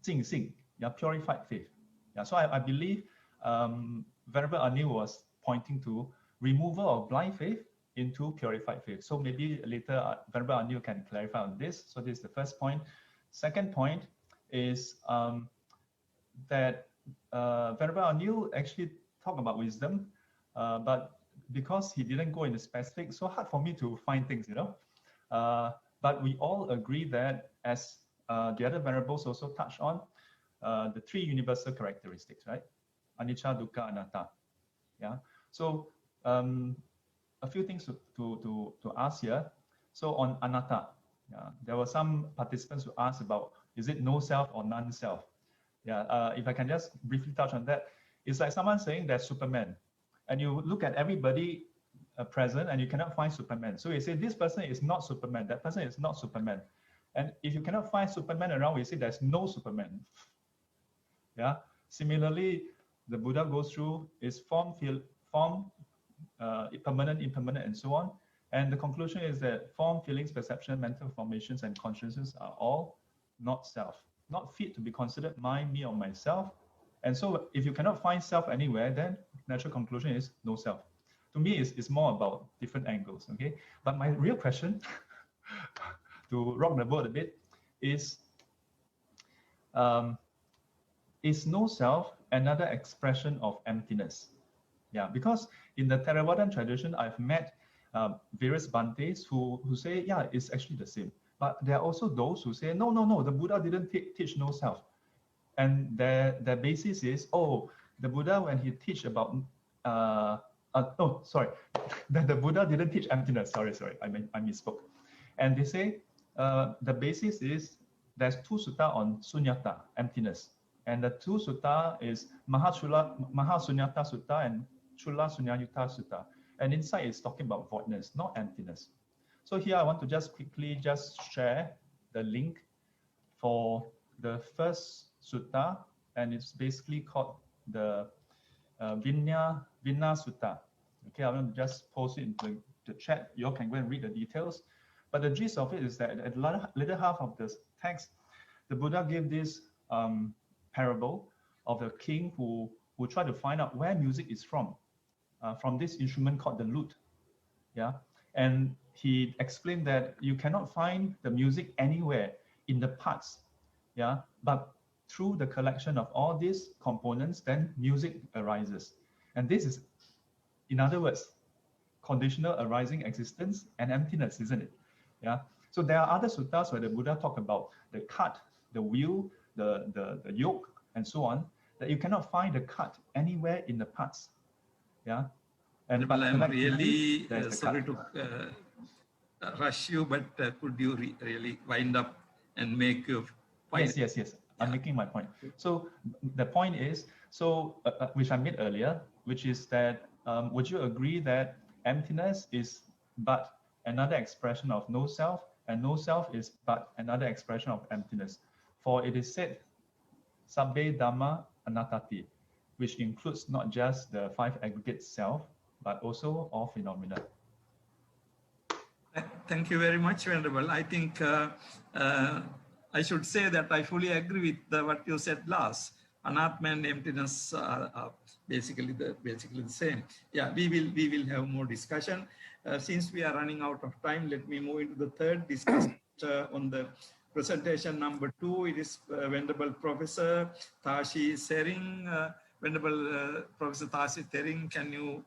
净信, yeah, purified faith. Yeah, so I believe Venerable Anil was pointing to removal of blind faith into purified faith. So maybe later Venerable Anil can clarify on this. So this is the first point. Second point is that Venerable Anil actually talked about wisdom, but because he didn't go into specifics, so hard for me to find things, you know. But we all agree that, as the other venerables also touched on, the three universal characteristics, right? Anicca, dukkha, anatta. Yeah. So a few things to ask here. So on anatta, there were some participants who asked about, is it no self or non-self? Yeah. If I can just briefly touch on that, it's like someone saying there's Superman, and you look at everybody present and you cannot find Superman. So you say this person is not Superman, that person is not Superman. And if you cannot find Superman around, we say there's no Superman. Yeah. Similarly, the Buddha goes through is form, permanent, impermanent, and so on. And the conclusion is that form, feelings, perception, mental formations, and consciousness are all not self, not fit to be considered mine, me, or myself. And so if you cannot find self anywhere, then natural conclusion is no self. To me, it's more about different angles, okay? But my real question, to rock the boat a bit, is no self another expression of emptiness? Yeah, because in the Theravadan tradition, I've met various Bhantes who say, yeah, it's actually the same. But there are also those who say, no, the Buddha didn't teach no self. And their basis is, the Buddha, when he teach about, the Buddha didn't teach emptiness. Sorry, I misspoke. And they say the basis is there's two sutta on sunyata, emptiness. And the two sutta is Mahasunyata Sutta and Chula Sunyayutta Sutta. And inside is talking about voidness, not emptiness. So here I want to just quickly share the link for the first sutta, and it's basically called the Vinaya Sutta. Okay, I'm going to just post it into the chat. You all can go and read the details. But the gist of it is that at the latter half of the text, the Buddha gave this parable of the king who tried to find out where music is from this instrument called the lute. Yeah, and he explained that you cannot find the music anywhere in the parts. Yeah, but through the collection of all these components, then music arises. And this is, in other words, conditional arising existence and emptiness, isn't it? Yeah. So there are other suttas where the Buddha talked about the cart, the wheel, the yoke, and so on, that you cannot find the cart anywhere in the parts. Yeah. And but I'm really sorry to rush you, but could you really wind up and make your point? Yes. I'm making my point. So the point is, which I made earlier, which is that would you agree that emptiness is but another expression of no self, and no self is but another expression of emptiness? For it is said, Sabbe Dhamma Anattati, which includes not just the five aggregate self, but also all phenomena. Thank you very much, Venerable. I think I should say that I fully agree with what you said last. Anatma and emptiness are basically the same. Yeah, we will have more discussion. Since we are running out of time, let me move into the third discussion on the presentation number 2. It is Venerable Professor Tashi Sering. Venerable Professor Tashi Sering, can you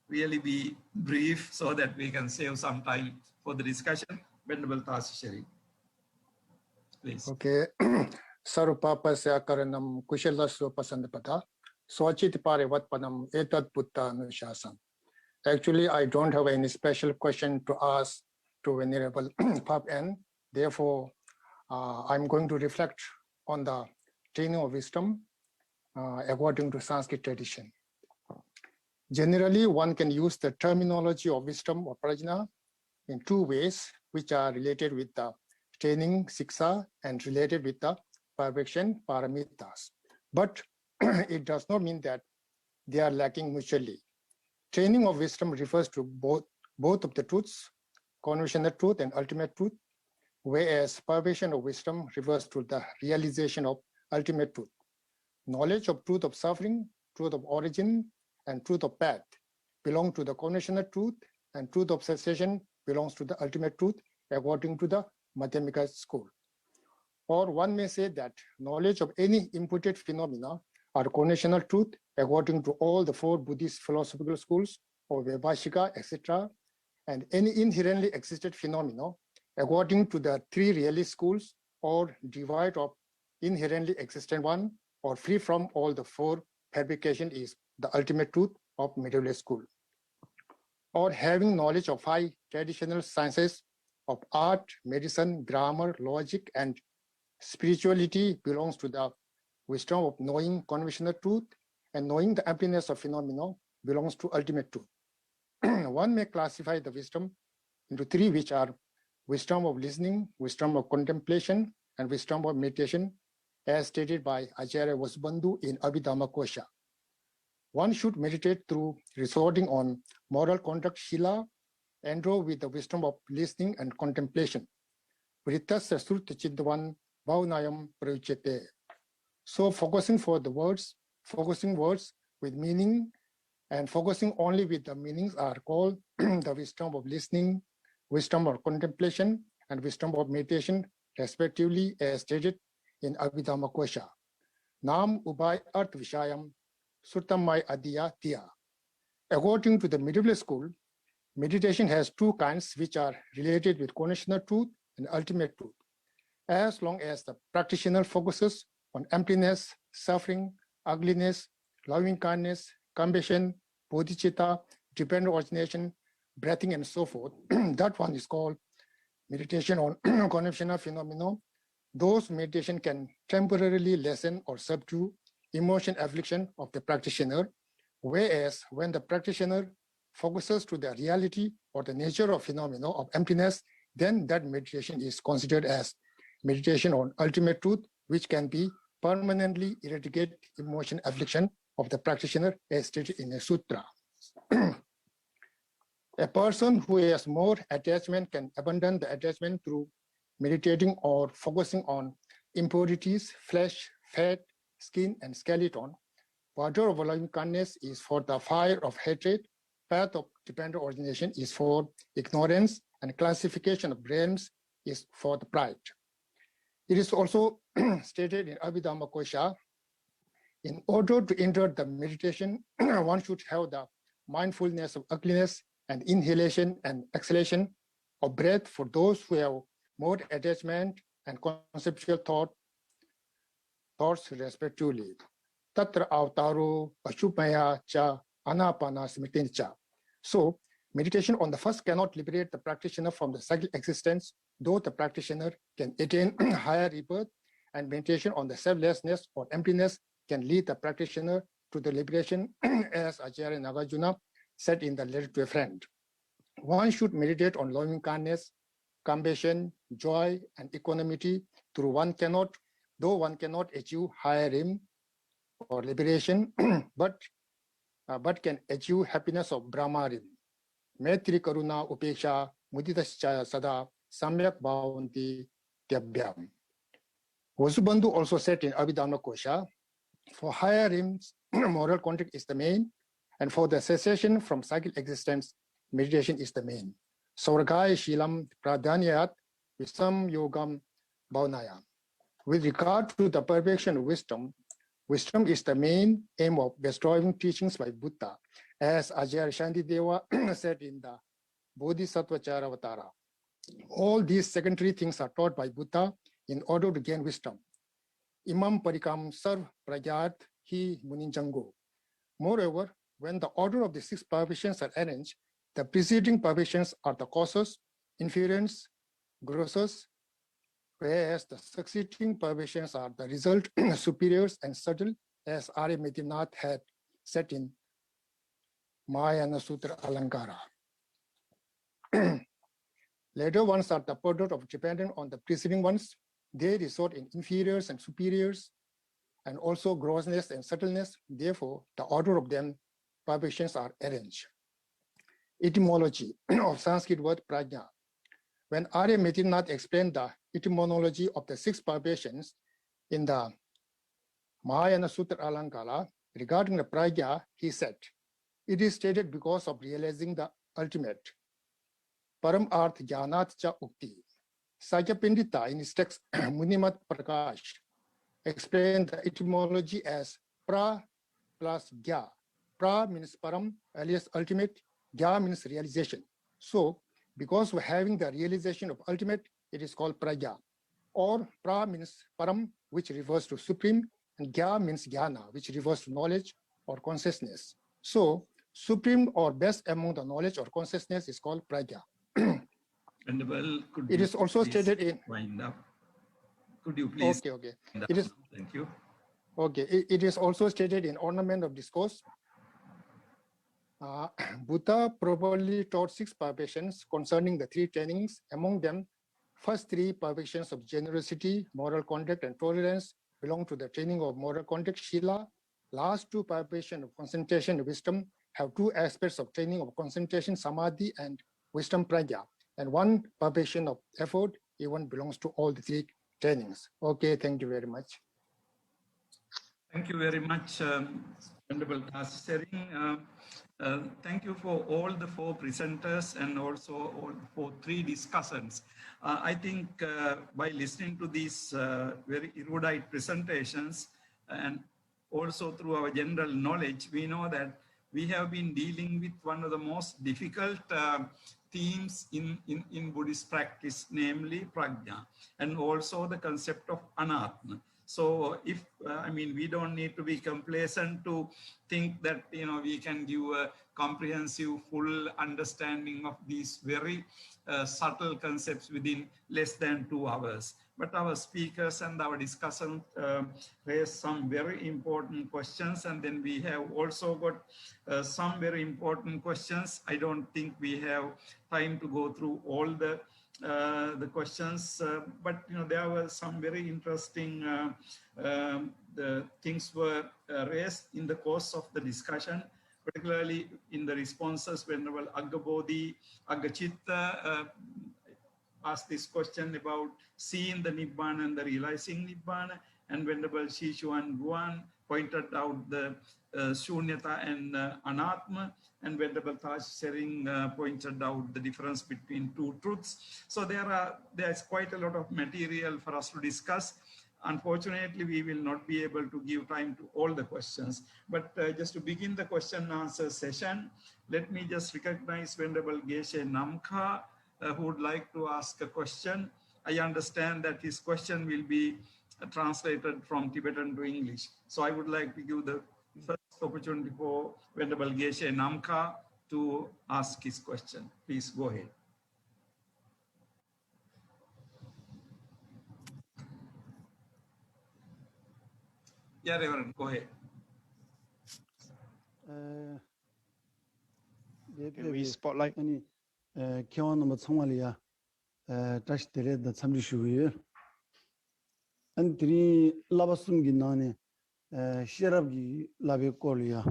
really be brief so that we can save some time for the discussion? Venerable Tashi Sering, please. Okay. Sarupapasya karanam kushalasya pasandapada swachit parevatpanam etad putta anushasam. Actually, I don't have any special question to ask to Venerable Phap An. Therefore, I'm going to reflect on the training of wisdom according to Sanskrit tradition. Generally, one can use the terminology of wisdom or prajna in two ways, which are related with the training siksha and related with the perfection paramitas. But it does not mean that they are lacking mutually. Training of wisdom refers to both of the truths, conventional truth and ultimate truth, whereas perfection of wisdom refers to the realization of ultimate truth. Knowledge of truth of suffering, truth of origin, and truth of path belong to the conventional truth, and truth of cessation belongs to the ultimate truth according to the Madhyamika school. Or one may say that knowledge of any imputed phenomena are coronational truth according to all the 4 Buddhist philosophical schools of Vaibhashika, etc., and any inherently existed phenomena according to the 3 realist schools, or devoid of inherently existent one, or free from all the 4 fabrication, is the ultimate truth of materialist school. Or having knowledge of 5 traditional sciences of art, medicine, grammar, logic, and spirituality belongs to the wisdom of knowing conventional truth, and knowing the emptiness of phenomena belongs to ultimate truth. One may classify the wisdom into 3, which are wisdom of listening, wisdom of contemplation, and wisdom of meditation, as stated by Acharya Vasubandhu in Abhidhamma Kosha. One should meditate through resorting on moral conduct shila, endowed with the wisdom of listening and contemplation. Vritasya srutta chidvan bhaunayam pravichete. So focusing words with meaning, and focusing only with the meanings are called the wisdom of listening, wisdom of contemplation, and wisdom of meditation, respectively, as stated in Abhidhamma Kosha. Nam ubay art vishayam surtamai adya tiya. According to the medieval school, meditation has 2 kinds, which are related with conventional truth and ultimate truth. As long as the practitioner focuses on emptiness, suffering, ugliness, loving kindness, compassion, bodhicitta, dependent origination, breathing, and so forth, that one is called meditation on conventional phenomena. Those meditation can temporarily lessen or subdue emotion affliction of the practitioner, whereas when the practitioner focuses to the reality or the nature of phenomena of emptiness, then that meditation is considered as meditation on ultimate truth, which can be permanently eradicate emotion affliction of the practitioner, as stated in a sutra. A person who has more attachment can abandon the attachment through meditating or focusing on impurities, flesh, fat, skin, and skeleton. Water of loving kindness is for the fire of hatred. Path of dependent origination is for ignorance, and classification of realms is for the pride. It is also stated in Abhidhamma Kosha, in order to enter the meditation, one should have the mindfulness of ugliness and inhalation and exhalation of breath for those who have more attachment and conceptual thoughts respectively. Tatra avtaro ashupaya cha anapana smritin cha. So meditation on the first cannot liberate the practitioner from the cyclic existence, though the practitioner can attain higher rebirth, and meditation on the selflessness or emptiness can lead the practitioner to the liberation, as Acharya Nagarjuna said in the letter to a friend. One should meditate on loving kindness, compassion, joy, and equanimity, though one cannot achieve higher aim or liberation, but can achieve happiness of Brahmarim. Maitri Karuna Upeksha Muditascha Sada Samyak Bhavanti Tyabhyam. Vasubandhu also said in Abhidhamma Kosha, for higher aims, moral contact is the main, and for the cessation from cyclic existence, meditation is the main. Saurgaya Shilam Pradhanyayat Visam Yogam Bhaunaya. With regard to the perfection of wisdom, wisdom is the main aim of bestowing teachings by Buddha, as Acharya Shantideva said in the Bodhisattva Charavatara. All these secondary things are taught by Buddha in order to gain wisdom. Imam Parikam Sarv Prajat Hi Muninjango. Moreover, when the order of the 6 perfections are arranged, the preceding perfections are the causes, inference, grosses, whereas the succeeding perfections are the result, superiors and subtle, as Arya Medinath had said in Mahayana Sutra Alankara. Later ones are the product of dependent on the preceding ones. They resort in inferiors and superiors, and also grossness and subtleness. Therefore, the order of them perfections are arranged. Etymology of Sanskrit word Prajna. When Arya Medinath explained the etymology of the 6 perfections in the Mahayana Sutra Alankara regarding the Prajna, he said, it is stated because of realizing the ultimate. Param Arth Jnanat Cha Ukti. Sakya Pandita in his text Munimat Prakash explained the etymology as pra plus gya. Pra means param, alias ultimate. Gya means realization. So because we're having the realization of ultimate, it is called pragya. Or pra means param, which refers to supreme, and gya means jnana, which refers to knowledge or consciousness. So supreme or best among the knowledge or consciousness is called pragya. Venerable, could It you is also please stated in. wind up? Could you please? Okay. wind up It is now? Thank you. okay. It is also stated in Ornament of Discourse. Buddha probably taught 6 perfections concerning the 3 trainings. Among them, first 3 perfections of generosity, moral conduct, and tolerance belong to the training of moral conduct, Shila. Last 2 perfections of concentration and wisdom have 2 aspects of training of concentration, Samadhi, and wisdom, Prajna. And 1 perfection of effort, even belongs to all the 3 trainings. Okay, thank you very much. Thank you very much, Venerable Tasikkha. Thank you for all the 4 presenters and also all for 3 discussants. I think by listening to these very erudite presentations and also through our general knowledge, we know that we have been dealing with one of the most difficult themes in Buddhist practice, namely Prajna, and also the concept of anatma. So if, I mean, we don't need to be complacent to think that, you know, we can give a comprehensive, full understanding of these very subtle concepts within less than 2 hours. But our speakers and our discussant raised some very important questions, and then we have also got some very important questions. I don't think we have time to go through all the questions, but you know, there were some very interesting the things were raised in the course of the discussion, particularly in the responses. Venerable Aggabodhi Aggachitta asked this question about seeing the Nibbana and the realizing Nibbana, and Venerable Shishuan Guan pointed out the Shunyata and Anatma, and Venerable Tashering pointed out the difference between 2 truths. So there's quite a lot of material for us to discuss. Unfortunately, we will not be able to give time to all the questions, but just to begin the question and answer session, let me just recognize Venerable Geshe Namkha, who would like to ask a question. I understand that his question will be translated from Tibetan to English. So I would like to give the first opportunity for Venerable Geshe Namkha to ask his question. Please go ahead. Yeah, Reverend, go ahead. Can we spotlight? Kiwan number Somalia, Tash Tere, the Samrishu, and 3 Labasum Ginane, Sherabgi Labicolia,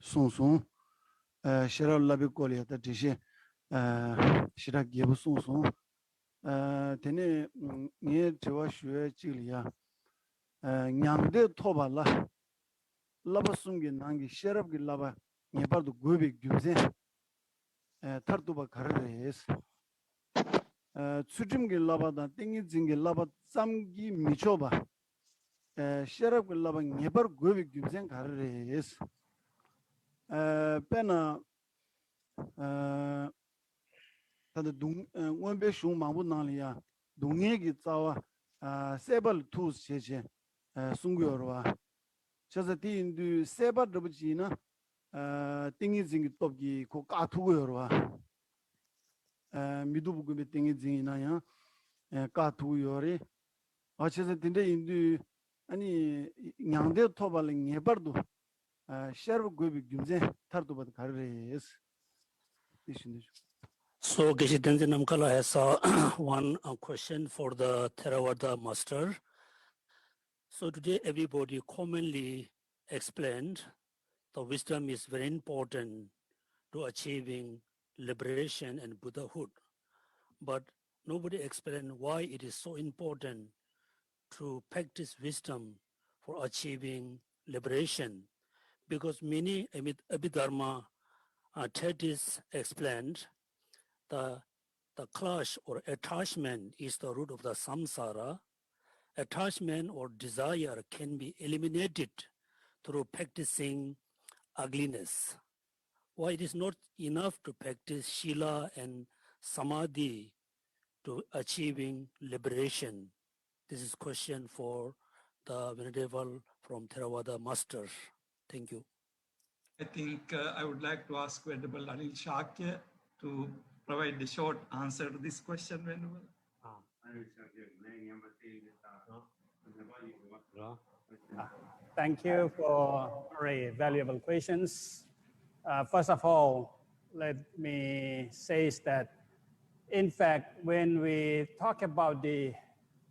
Sonson, Sherab Labicolia, that is Shirak Yabuson, Tene near Chewashu, Chilia, Nyangde Tobala, Labasum Ginangi, Sherabgi Laba, Nepal Gubi Gubze. Tartuba Kares Tsujimgi Labada, Tingizing Laba, Samgi Michoba, Sherab Laba, Never Gubi Gubzen Kares Pena Tadung, one Beshu Mabunalia, Dungegi Tawa, Sebal Tus Cheche, Sungurwa, Chazati into Seba Dobugina, Tingizing Togi, Kokatuurwa. Midubu gube tingi zina ya ka tu yore achese tinde indu ani nyangde thobal ngebardu sharb gube gyumze tardu bad karres. So Geshe Tenzin Namkhala has one question for the Theravada master. So today everybody commonly explained the wisdom is very important to achieving liberation and Buddhahood, but nobody explained why it is so important to practice wisdom for achieving liberation, because many Abhidharma treatises explained the clash or attachment is the root of the samsara. Attachment or desire can be eliminated through practicing ugliness? Why it is not enough to practice Shila and Samadhi to achieving liberation? This is question for the Venerable from Theravada Master. Thank you. I think I would like to ask Venerable Anil Shakya to provide the short answer to this question, Venerable. Thank you for very valuable questions. First of all, let me say that, in fact, when we talk about the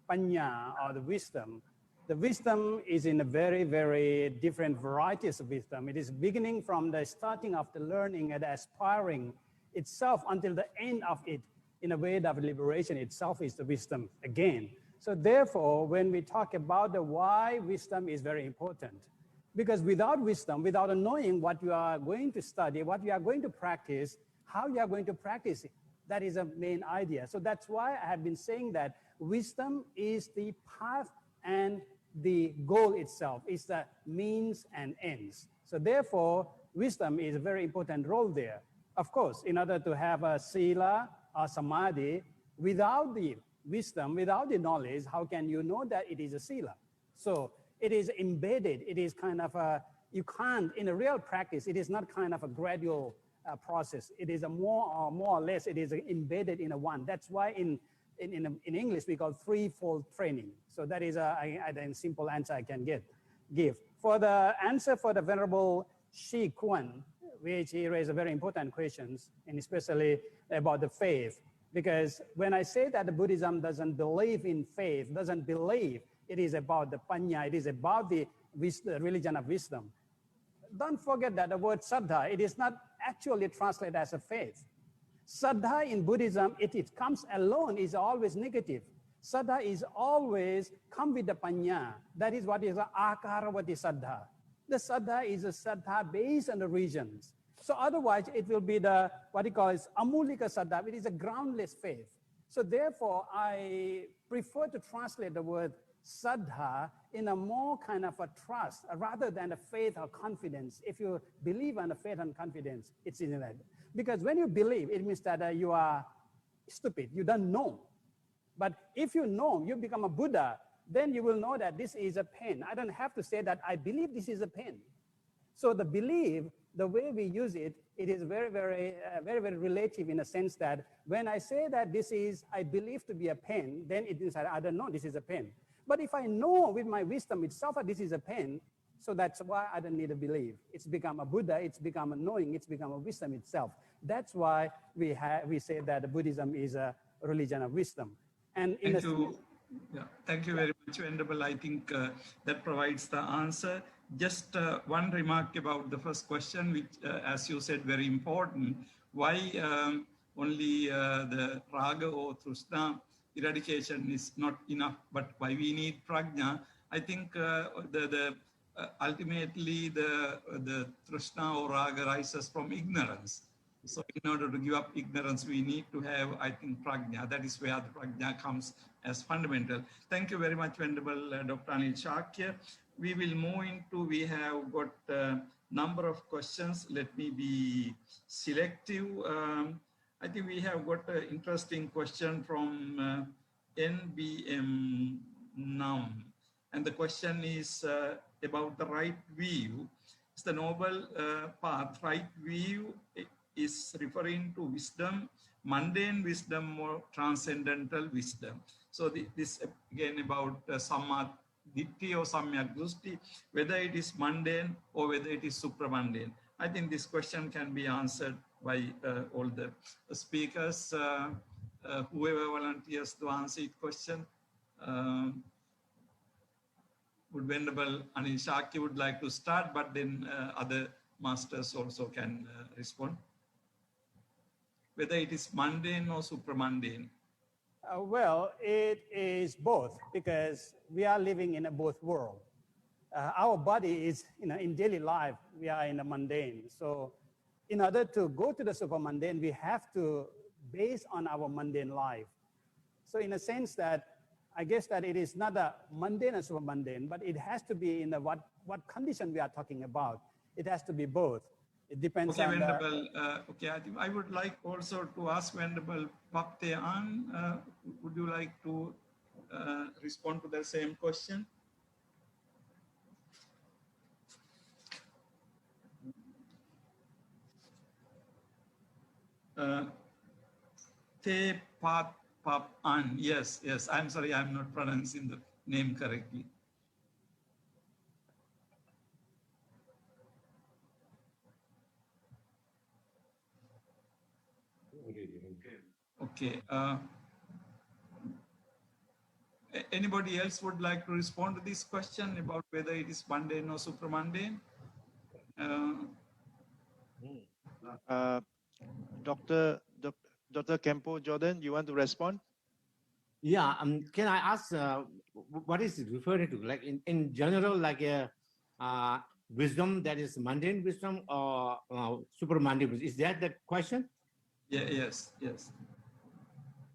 panya or the wisdom is in a very, very different varieties of wisdom. It is beginning from the starting of the learning and aspiring itself until the end of it. In a way that liberation itself is the wisdom again. So therefore, when we talk about the why wisdom is very important, because without wisdom, without knowing what you are going to study, what you are going to practice, how you are going to practice it, that is a main idea. So that's why I have been saying that wisdom is the path and the goal itself, is the means and ends. So therefore, wisdom is a very important role there. Of course, in order to have a sila or samadhi, without the wisdom, without the knowledge, how can you know that it is a sila? So it is embedded, it is kind of a, you can't, in a real practice, it is not kind of a gradual process. It is a more or less, it is embedded in a one. That's why in English, we call threefold training. So that is a simple answer I can give. For the answer for the Venerable Shi Kuan, which he raised a very important questions, and especially about the faith. Because when I say that the Buddhism doesn't believe in faith, doesn't believe it is about the panya, it is about the religion of wisdom. Don't forget that the word saddha, it is not actually translated as a faith. Saddha in Buddhism, it comes alone, is always negative. Saddha is always come with the panya. That is what is the akaravati saddha. The saddha is a saddha based on the regions. So otherwise it will be the, what he calls amulika saddha, it is a groundless faith. So therefore I prefer to translate the word saddha in a more kind of a trust rather than a faith or confidence. If you believe in a faith and confidence, it's in that. Because when you believe, it means that you are stupid, you don't know. But if you know, you become a Buddha, then you will know that this is a pen. I don't have to say that I believe this is a pen. So the belief, the way we use it, it is very, very relative in a sense that when I say that this is, I believe to be a pen, then it is, I don't know this is a pen. But if I know with my wisdom itself that this is a pen, so that's why I don't need to believe. It's become a Buddha, it's become a knowing, it's become a wisdom itself. That's why we say that Buddhism is a religion of wisdom. And in Thank you. Yeah, thank you very much, Venerable. I think that provides the answer. Just one remark about the first question, which, as you said, very important. Why only the raga or trishna eradication is not enough, but why we need prajna? I think ultimately the trishna or raga rises from ignorance. So in order to give up ignorance, we need to have, I think, prajna. That is where the prajna comes as fundamental. Thank you very much, Venerable Dr. Anil Shakya. We will move into, we have got a number of questions. Let me be selective. I think we have got an interesting question from NBM Nam. And the question is about the right view. It's the noble path. Right view is referring to wisdom, mundane wisdom or transcendental wisdom. So this again about samma ditti or samyak drusti, whether it is mundane or whether it is supramundane. I think this question can be answered by all the speakers. Whoever volunteers to answer it question. Would Venerable Anil Shakya would like to start, but then other masters also can respond. Whether it is mundane or supramundane. Well, it is both, because we are living in a both world. Our body is, in daily life, we are in a mundane. So in order to go to the supermundane, we have to base on our mundane life. So in a sense that I guess that it is not a mundane and super mundane, but it has to be in the what condition we are talking about. It has to be both. It depends okay, on Venerable. Okay, I think I would like also to ask Venerable Thay Phap An, would you like to respond to the same question? Thay Phap An. Yes, yes. I'm sorry, I'm not pronouncing the name correctly. Okay. Anybody else would like to respond to this question about whether it is mundane or supramundane? Dr. Kempo Jordan, you want to respond? Yeah, can I ask what is it referred to? Like in general, like a wisdom that is mundane wisdom or super mundane wisdom? Is that the question? Yeah, yes, yes.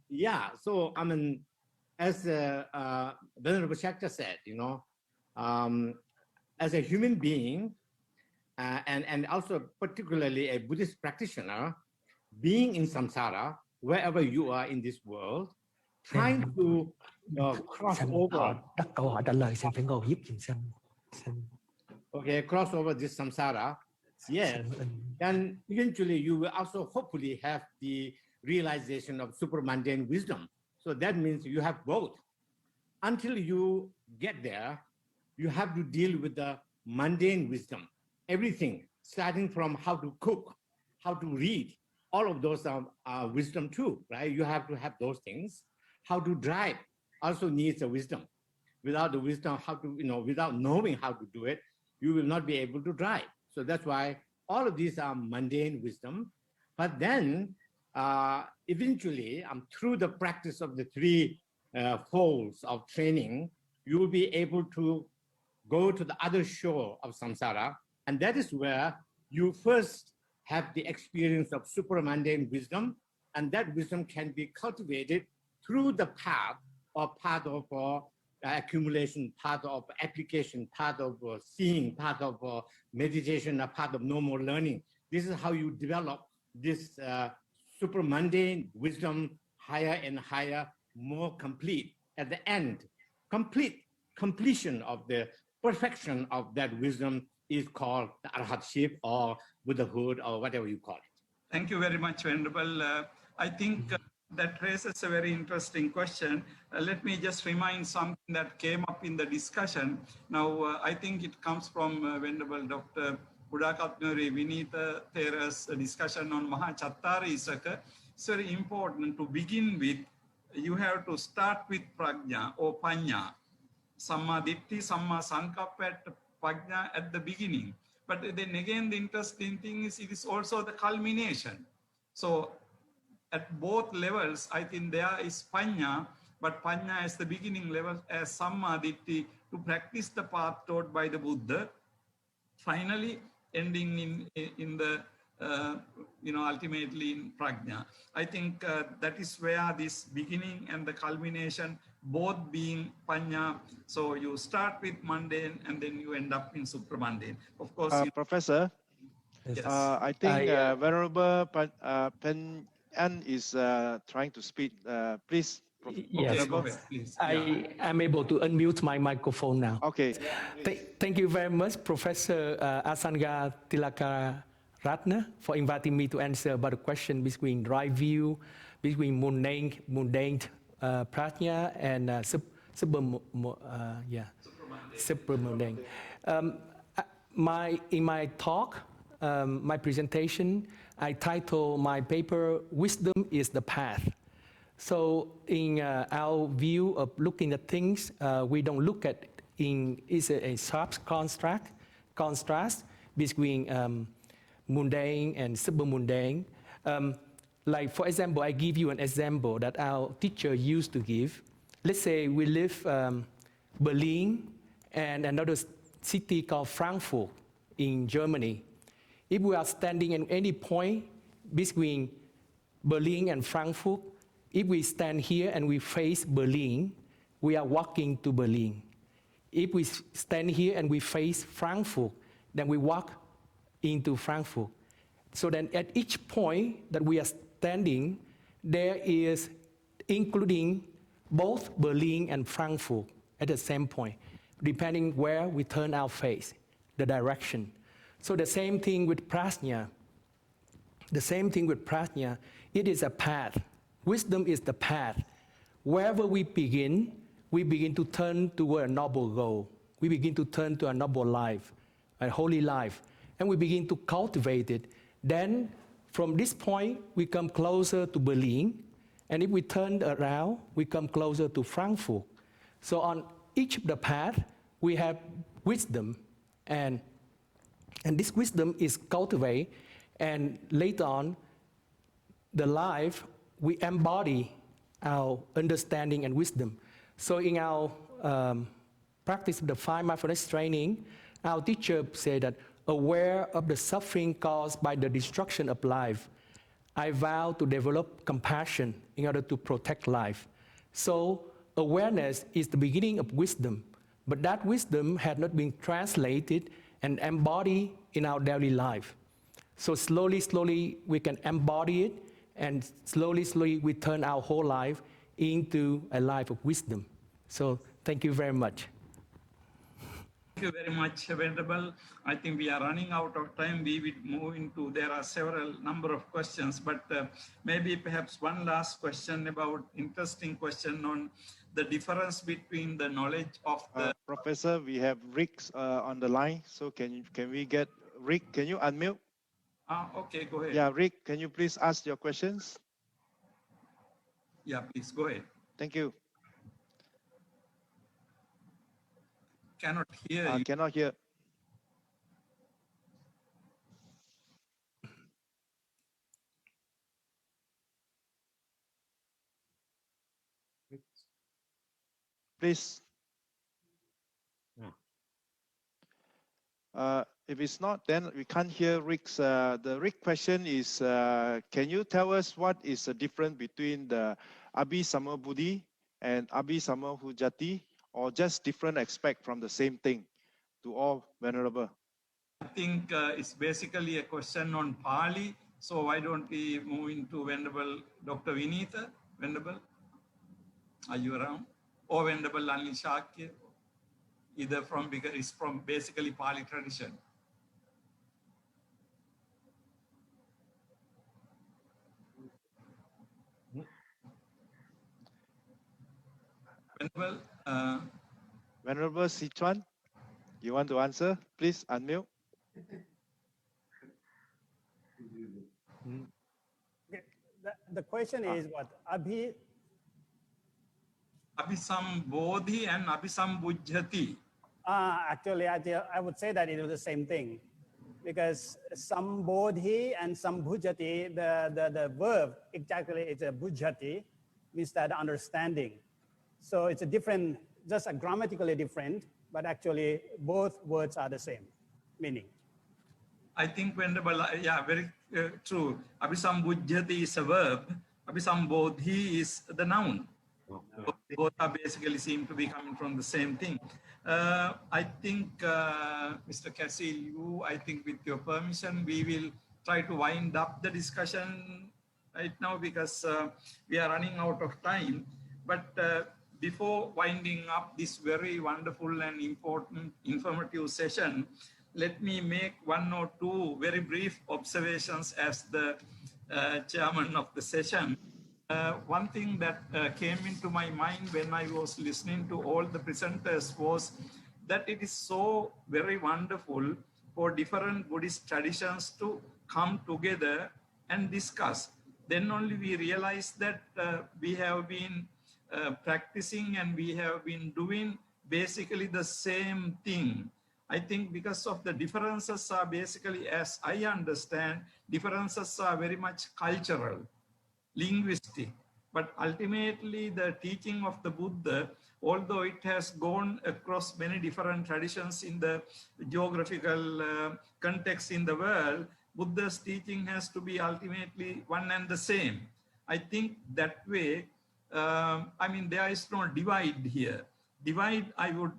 Yeah, so I mean, as Venerable Shakta said, you know, as a human being, and also particularly a Buddhist practitioner, being in samsara, wherever you are in this world, trying to cross over. Đặt câu hỏi trả lời xem phải ngồi giúp dùm xem. Okay, cross over this samsara. Yes, and eventually you will also hopefully have the realization of supermundane wisdom. So that means you have both. Until you get there, you have to deal with the mundane wisdom. Everything, starting from how to cook, how to read, all of those are wisdom too, right? You have to have those things. How to drive also needs a wisdom. Without the wisdom, how to, without knowing how to do it, you will not be able to drive. So that's why all of these are mundane wisdom. But then eventually, through the practice of the three folds of training, you will be able to go to the other shore of samsara. And that is where you first have the experience of supramundane wisdom. And that wisdom can be cultivated through the path of accumulation, path of application, path of seeing, path of meditation, a path of normal learning. This is how you develop this supramundane wisdom higher and higher, more complete. At the end, completion of the perfection of that wisdom is called the arhatship or Buddhahood or whatever you call it. Thank you very much, Venerable. I think that raises a very interesting question. Let me just remind something that came up in the discussion. Now, I think it comes from Venerable Dr. Buddhakatnuri Vinita Thera's discussion on Mahachattarisaka. It's very important to begin with. You have to start with Prajna or Panya. Samma Ditti, Samma Sankappa, Prajna at the beginning. But then again, the interesting thing is it is also the culmination. So at both levels, I think there is Panya, but Panya is the beginning level as Samma Ditti to practice the path taught by the Buddha. Finally, ending in the, ultimately in Prajna. I think that is where this beginning and the culmination, both being Panya. So you start with mundane and then you end up in supramundane. Of course, Professor, yes. I think Venerable Pen An is trying to speak. Please. Yes, okay, go ahead, please. I am able to unmute my microphone now. Okay. Thank you very much, Professor Asanga Tilakaratna, for inviting me to answer about the question between right view, between mundane prajna and supramundane. In my talk, my presentation, I titled my paper, Wisdom is the Path. So in our view of looking at things, we don't look at is a sharp contrast between mundane and supermundane. Like for example, I give you an example that our teacher used to give. Let's say we live Berlin and another city called Frankfurt in Germany. If we are standing at any point between Berlin and Frankfurt, if we stand here and we face Berlin, we are walking to Berlin. If we stand here and we face Frankfurt, then we walk into Frankfurt. So then at each point that we are standing, there is including both Berlin and Frankfurt at the same point, depending where we turn our face, the direction. So the same thing with Prajna. The same thing with Prajna. It is a path. Wisdom is the path. Wherever we begin to turn toward a noble goal. We begin to turn to a noble life, a holy life, and we begin to cultivate it. Then from this point, we come closer to Berlin, and if we turn around, we come closer to Frankfurt. So on each of the path, we have wisdom, and this wisdom is cultivated, and later on, the life, we embody our understanding and wisdom. So in our practice of the 5 mindfulness training, our teacher said that aware of the suffering caused by the destruction of life, I vow to develop compassion in order to protect life. So awareness is the beginning of wisdom, but that wisdom had not been translated and embodied in our daily life. So slowly, we can embody it, and slowly, we turn our whole life into a life of wisdom. So thank you very much. Thank you very much, Venerable. I think we are running out of time. We will move into, there are several number of questions, but maybe perhaps one last question about, interesting question on the difference between the knowledge of the... Professor, we have Rick on the line. So can we get, Rick, can you unmute? Okay, go ahead. Yeah, Rick, can you please ask your questions? Yeah, please go ahead. Thank you. Cannot hear you. Cannot hear. Please. If it's not, then we can't hear Rick's. The Rick question is, can you tell us what is the difference between the Abhisama Buddhi and Abhisama Hujati, or just different aspect from the same thing to all Venerable? I think it's basically a question on Pali. So why don't we move into Venerable Dr. Vinitha? Venerable, are you around? Or Venerable Lani Shakya? Either from, because it's from basically Pali tradition. Venerable, Venerable Sichuan, you want to answer? Please unmute. The question is what? Abhisambodhi and Abhisambujjhati. Actually, I would say that it is the same thing, because Sambodhi and Sambhujati, the verb exactly is a bujjati, means that understanding. So it's a different, just a grammatically different, but actually both words are the same meaning. I think Venerable, yeah, very true. Abhisambujjhati is a verb, Abhisambodhi is the noun. Both are basically seem to be coming from the same thing. I think, Mr. Cassie, I think with your permission, we will try to wind up the discussion right now because we are running out of time. But before winding up this very wonderful and important informative session, let me make one or two very brief observations as the chairman of the session. One thing that came into my mind when I was listening to all the presenters was that it is so very wonderful for different Buddhist traditions to come together and discuss. Then only we realize that we have been practicing and we have been doing basically the same thing. I think because of the differences are basically, as I understand, differences are very much cultural, linguistic, but ultimately the teaching of the Buddha, although it has gone across many different traditions in the geographical context in the world, Buddha's teaching has to be ultimately one and the same. I think that way I mean, there is no divide here. Divide, I would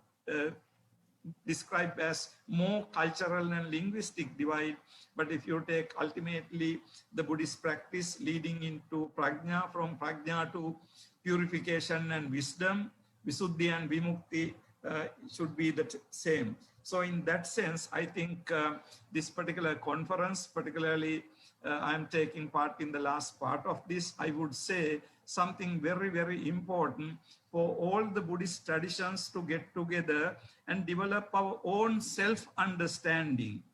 describe as more cultural and linguistic divide. But if you take ultimately the Buddhist practice leading into Prajna, from Prajna to purification and wisdom, Visuddhi and Vimukti should be the same. So in that sense, I think this particular conference, particularly I'm taking part in the last part of this, I would say something very, very important for all the Buddhist traditions to get together and develop our own self-understanding.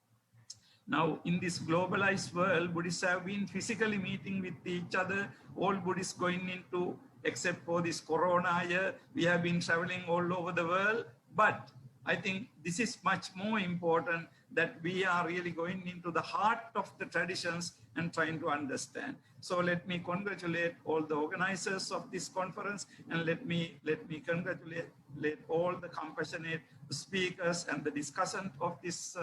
Now, in this globalized world, Buddhists have been physically meeting with each other, all Buddhists going into, except for this corona year, we have been traveling all over the world. But I think this is much more important, that we are really going into the heart of the traditions and trying to understand. So let me congratulate all the organizers of this conference, and let me congratulate all the compassionate speakers and the discussant of this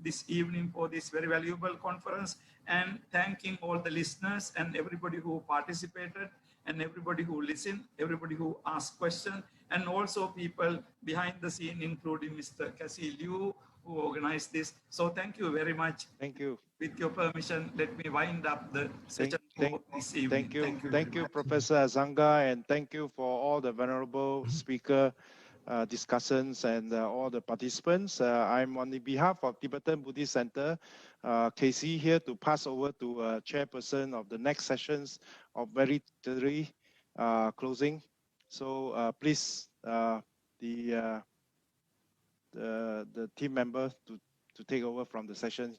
this evening for this very valuable conference, and thanking all the listeners and everybody who participated, and everybody who listened, everybody who asked questions, and also people behind the scene, including Mr. Cassie Liu, who organized this. So thank you very much. Thank you. With your permission, let me wind up the session for this evening. Thank you, Professor Azanga, and thank you for all the venerable speaker discussants and all the participants. I'm on the behalf of Tibetan Buddhist Center, Casey, here to pass over to chairperson of the next sessions of very closing. So please, the team member to take over from the session